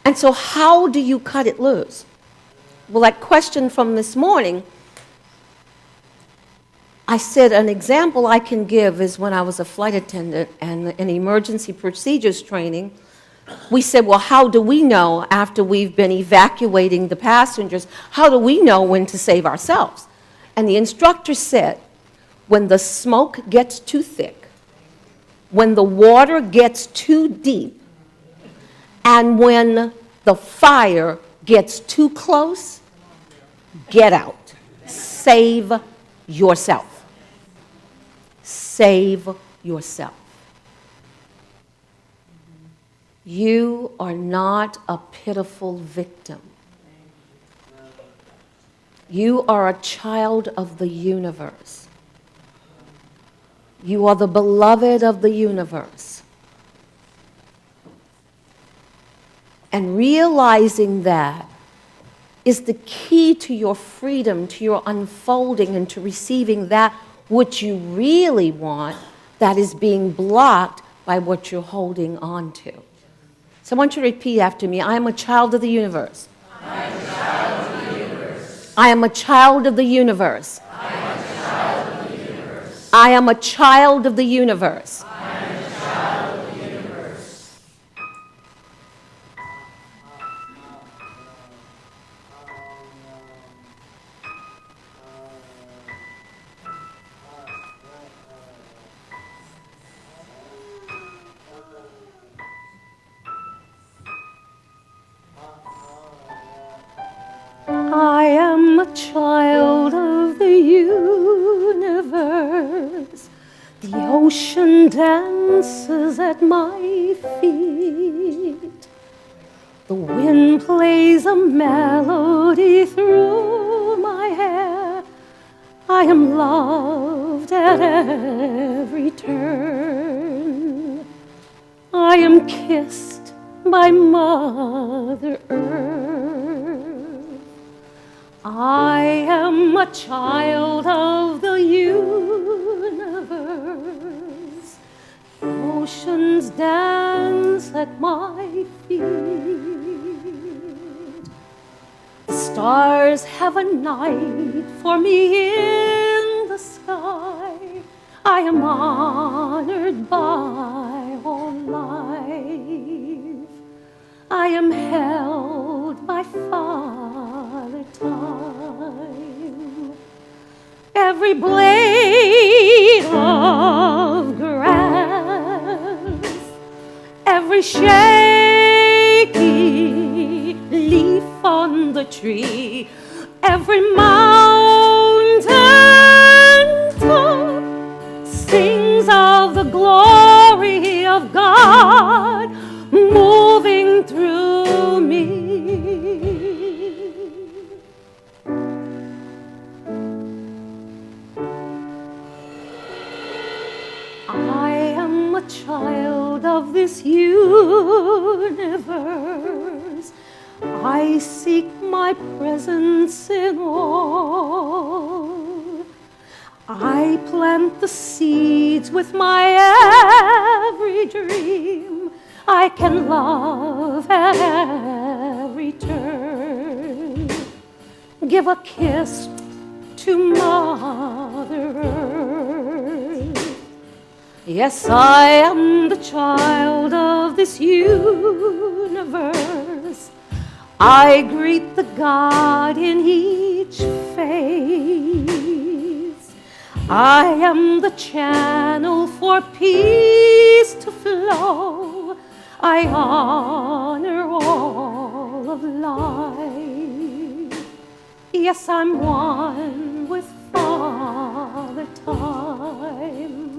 And so how do you cut it loose? Well, that question from this morning, I said an example I can give is when I was a flight attendant and in emergency procedures training, we said, well, how do we know after we've been evacuating the passengers, how do we know when to save ourselves? And the instructor said, when the smoke gets too thick, when the water gets too deep, and when the fire gets too close, get out. Save yourself. Save yourself. You are not a pitiful victim. You are a child of the universe. You are the beloved of the universe. And realizing that is the key to your freedom, to your unfolding, and to receiving that which you really want that is being blocked by what you're holding on to. So I want you to repeat after me. I am a child of the universe. I am a child of the universe. I am a child of the universe. I am a child of the universe. I am a child of the universe. I am a child of the universe. I am a child of the universe. The ocean dances at my feet. The wind plays a melody through my hair. I am loved at every turn. I am kissed by Mother Earth. I am a child of the universe. Oceans dance at my feet. The stars have a night for me in the sky. I am honored by all life. I am held by Father Time. Every blade of grass, every shaky leaf on the tree, every mountain top sings of the glory of God. child of this universe. I seek my presence in all. I plant the seeds with my every dream. I can love at every turn. Give a kiss to Mother Earth. Yes, I am the child of this universe. I greet the God in each face. I am the channel for peace to flow. I honor all of life. Yes, I'm one with Father Time.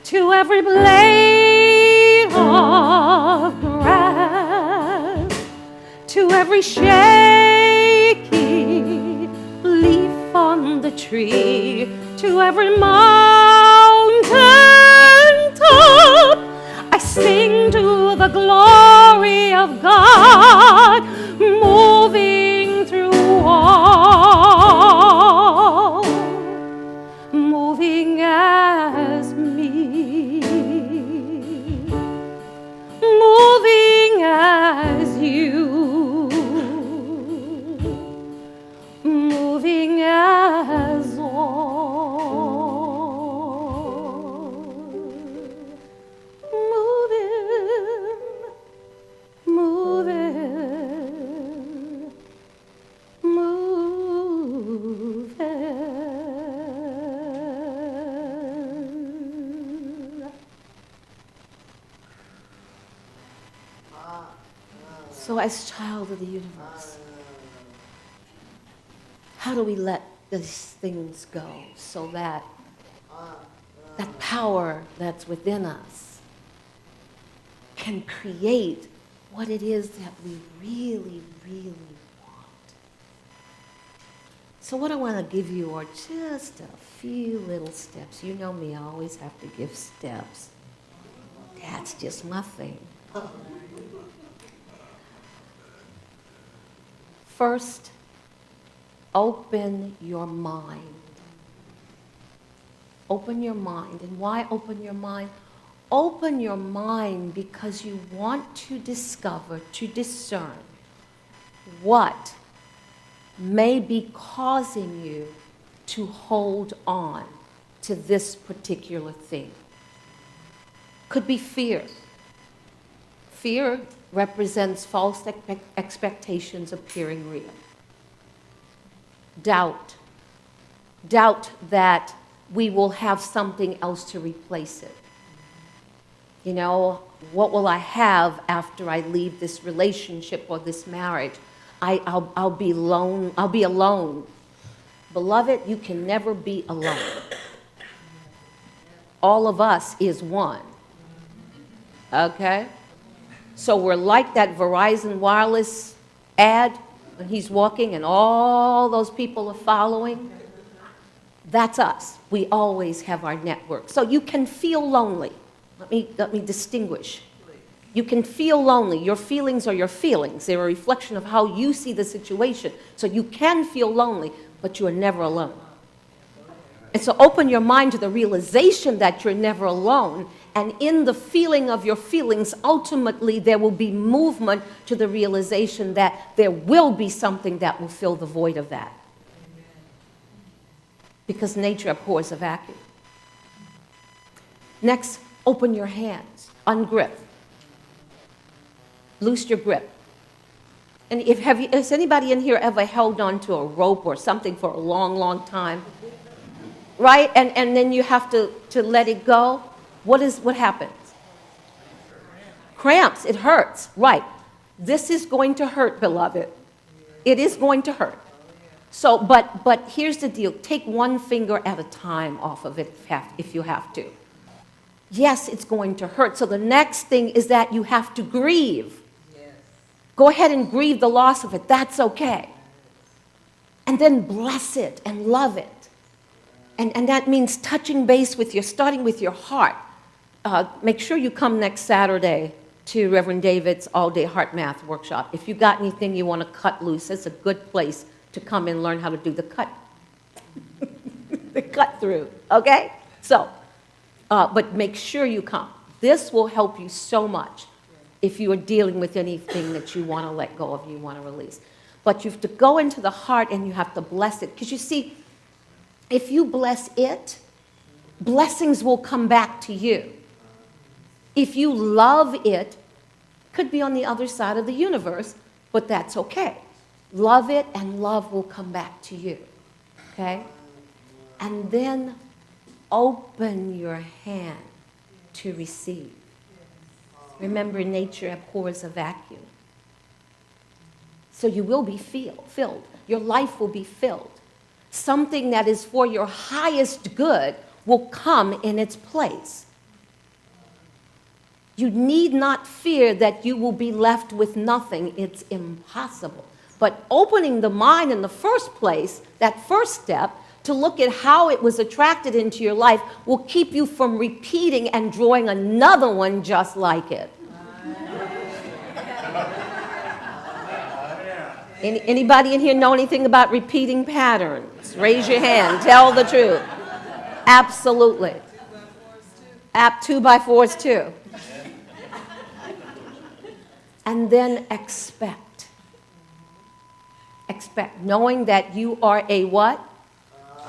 To every blade of grass, to every shaky leaf on the tree, to every mountain top, I sing to the glory of God moving through all, moving as me, moving as you, moving as all, moving, moving. So as child of the universe, how do we let these things go so that that power that's within us can create what it is that we really, really want? So what I want to give you are just a few little steps. You know me, I always have to give steps. That's just my thing. First, open your mind. Open your mind. And why open your mind? Open your mind because you want to discover, to discern what may be causing you to hold on to this particular thing. Could be fear. Fear represents false expectations appearing real. Doubt. Doubt that we will have something else to replace it. You know, what will I have after I leave this relationship or this marriage? I'll be alone. I'll be alone. Beloved, you can never be alone. All of us is one. Okay? So we're like that Verizon wireless ad when he's walking and all those people are following. That's us. We always have our network. So you can feel lonely. Let me distinguish. You can feel lonely. Your feelings are your feelings. They're a reflection of how you see the situation. So you can feel lonely, but you are never alone. And so open your mind to the realization that you're never alone. And in the feeling of your feelings, ultimately there will be movement to the realization that there will be something that will fill the void of that. Because nature abhors a vacuum. Next, open your hands. Ungrip. Loose your grip. And has anybody in here ever held on to a rope or something for a long, long time? Right? And then you have to let it go. What happens? Cramps. It hurts. Right. This is going to hurt, beloved. It is going to hurt. So, but here's the deal. Take one finger at a time off of it if you have to. Yes, it's going to hurt. So the next thing is that you have to grieve. Yes. Go ahead and grieve the loss of it. That's okay. And then bless it and love it. And that means touching base with starting with your heart. make sure you come next Saturday to Reverend David's all-day heart math workshop. If you got anything you want to cut loose, it's a good place to come and learn how to do the cut, the cut through, okay? So, but make sure you come. This will help you so much if you are dealing with anything that you want to let go of, you want to release. But you have to go into the heart and you have to bless it. Because you see, if you bless it, blessings will come back to you. If you love it, could be on the other side of the universe, but that's okay. Love it and love will come back to you, okay? And then open your hand to receive. Remember, nature abhors a vacuum. So you will be filled. Your life will be filled. Something that is for your highest good will come in its place. You need not fear that you will be left with nothing. It's impossible. But opening the mind in the first place, that first step, to look at how it was attracted into your life will keep you from repeating and drawing another one just like it. Anybody in here know anything about repeating patterns? Raise your hand. Tell the truth. Absolutely. 2 by 4s too. And then expect. Expect, knowing that you are a what?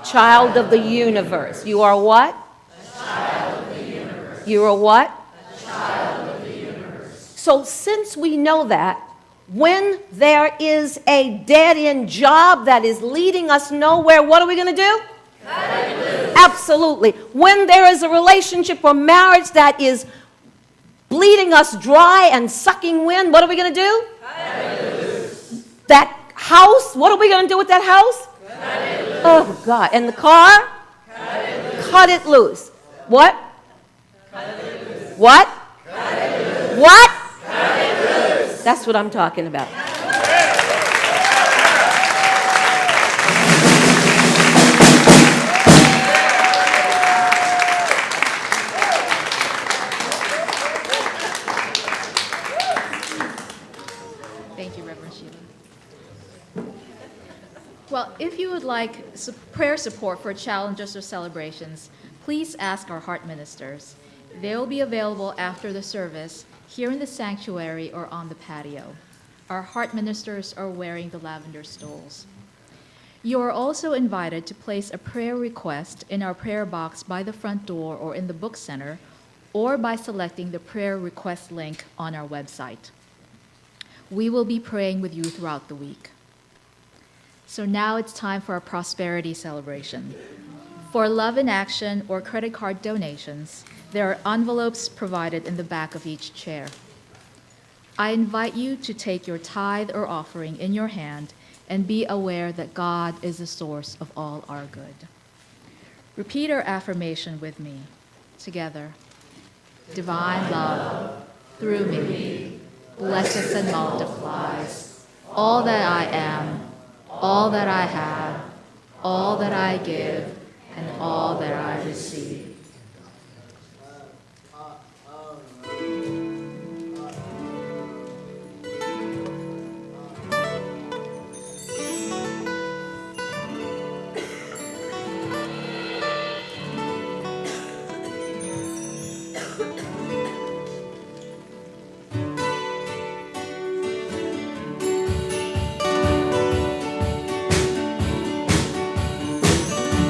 Child of the universe. You are what? A child of the universe. You are what? A child of the universe. So since we know that, when there is a dead-end job that is leading us nowhere, what are we going to do? Cut it loose. Absolutely. When there is a relationship or marriage that is bleeding us dry and sucking wind, what are we going to do? Cut it loose. That house, what are we going to do with that house? Cut it loose. Oh, God. And the car? Cut it loose. Cut it loose. What? Cut it loose. What? Cut it loose. What? Cut it loose. That's what I'm talking about. Thank you, Reverend Sheila. Well, if you would like prayer support for challenges or celebrations, please ask our heart ministers. They will be available after the service here in the sanctuary or on the patio. Our heart ministers are wearing the lavender stoles. You are also invited to place a prayer request in our prayer box by the front door or in the book center, or by selecting the prayer request link on our website. We will be praying with you throughout the week. So now it's time for our prosperity celebration. For Love in Action or credit card donations, there are envelopes provided in the back of each chair. I invite you to take your tithe or offering in your hand and be aware that God is the source of all our good. Repeat our affirmation with me together. Divine love through me blesses and multiplies all that I am, all that I have, all that I give, and all that I receive.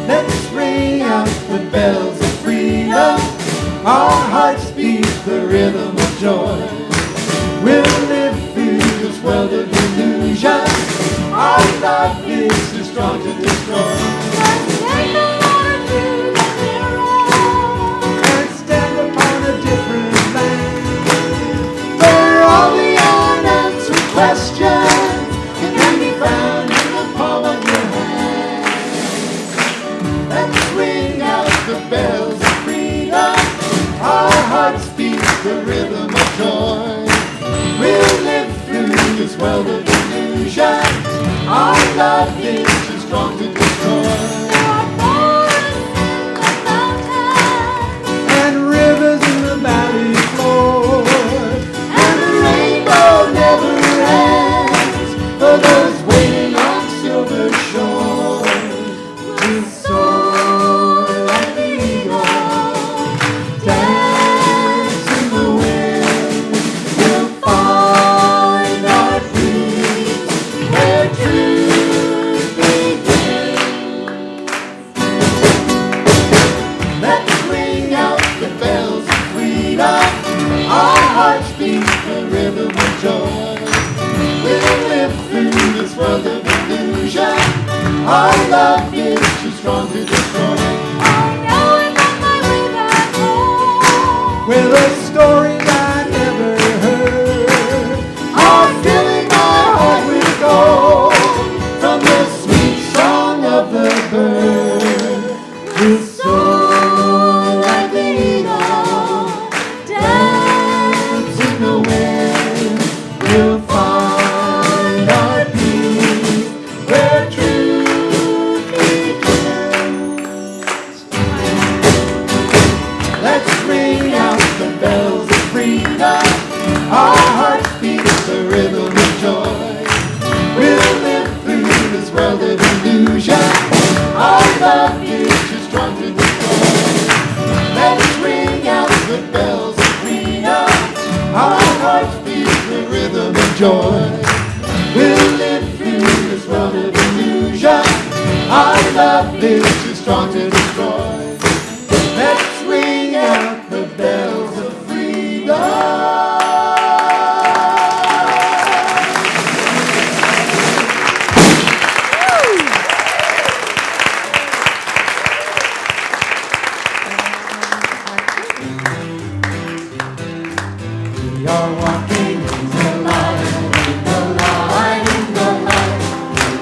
Let's ring out the bells of freedom. Our hearts beat the rhythm of joy. We'll live through this world of illusion. Our love is too strong to destroy. Let's take the water through the mirror and stand upon a different land, where all the unanswered questions can be found in the palm of your hand. Let's ring out the bells of freedom. Our hearts beat the rhythm of joy. We'll live through this world of illusion. Our love is too strong to destroy. There are forests in the mountains and rivers in the We'll soar like the eagle, dance in the wind. We'll find our peace where truth begins. Let's ring out the bells of freedom. Our hearts beat the rhythm of joy. We'll live through this world of illusion. Our love is too strong to destroy. I know I'm on my way back home. Where the stories I never heard are filling my heart with gold. From the sweet song of the bird, we'll soar like the eagle, dance in the wind. We'll find our peace where truth begins. Let's ring out the bells of freedom. Our hearts beat the rhythm of joy. We'll live through this world of illusion. Our love is too strong to destroy. Let's ring out the bells of freedom. Our hearts beat the rhythm of joy. We'll live through this world of illusion. Our love is too strong to destroy. Let's ring out the bells of freedom. We are walking in the light, in the light, in the light.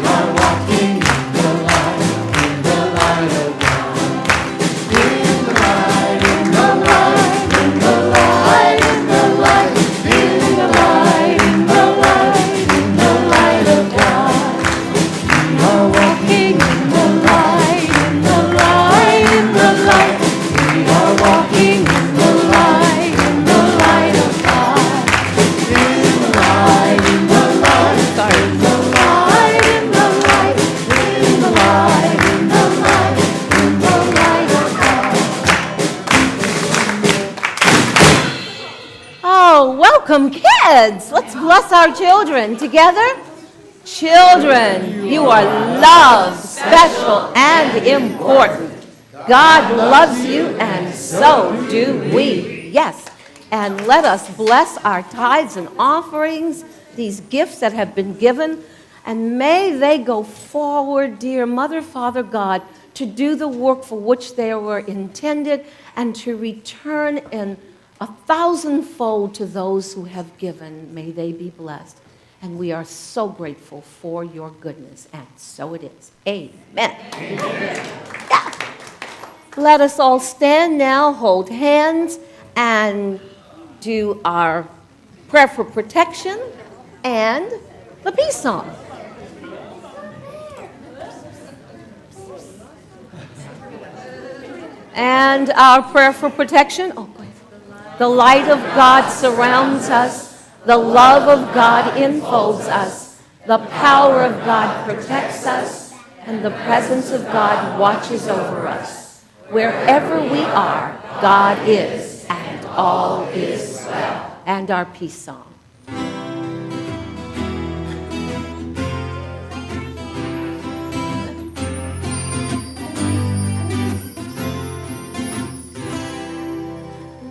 We are walking in the light, in the light of God. In the light, in the light, in the light, in the light, in the light, in the light, in the light of God. We are walking in the light, in the light, in the light. We are walking in the light, in the light of God. In the light, in the light, in the light, in the light, in the light, in the light, in the light of God. Oh, welcome, kids. Let's bless our children together. Children, you are loved, special, and important. God loves you, and so do we. Yes. And let us bless our tithes and offerings, these gifts that have been given, and may they go forward, dear Mother, Father God, to do the work for which they were intended and to return in 1,000-fold to those who have given. May they be blessed. And we are so grateful for your goodness, and so it is. Amen. Yeah. Let us all stand now, hold hands, and do our prayer for protection and the peace song. And our prayer for protection. Oh, please. The light of God surrounds us. The love of God enfolds us. The power of God protects us. And the presence of God watches over us. Wherever we are, God is, and all is well. And our peace song.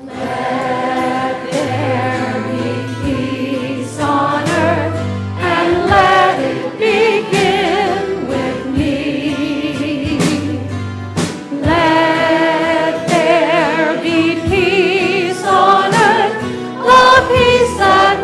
Let there be peace on earth, and let it begin with me. Let there be peace on earth, the peace that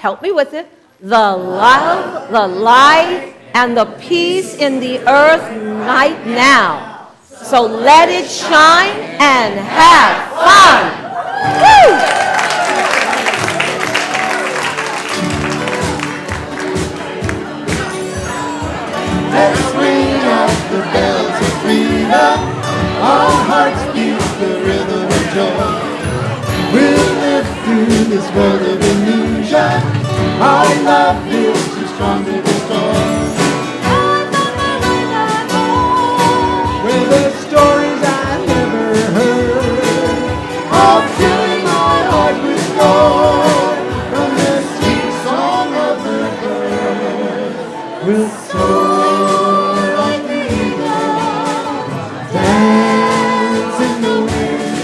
help me with it, the love, the light, and the peace in the earth right now. So let it shine and have fun. Woo! Let's ring out the bells of freedom. Our hearts beat the rhythm of joy. We'll live through this world of illusion. Our love is too strong to destroy. Where the stories I never heard, all filling my heart with joy. From the sweet song of the bird, we'll soar like the eagle, dance in the wind.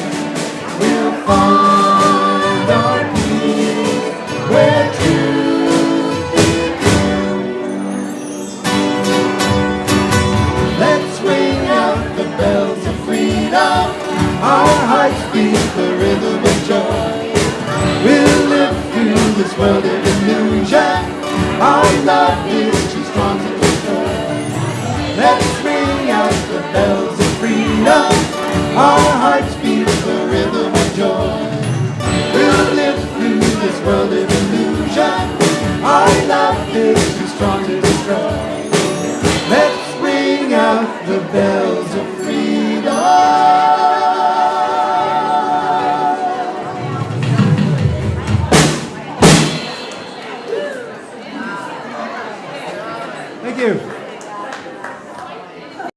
We'll find our peace where truth begins. Let's ring out the bells of freedom. Our hearts beat the rhythm of joy. We'll live through this world of illusion. Our love is too strong to destroy. Let's ring out the bells of freedom. Our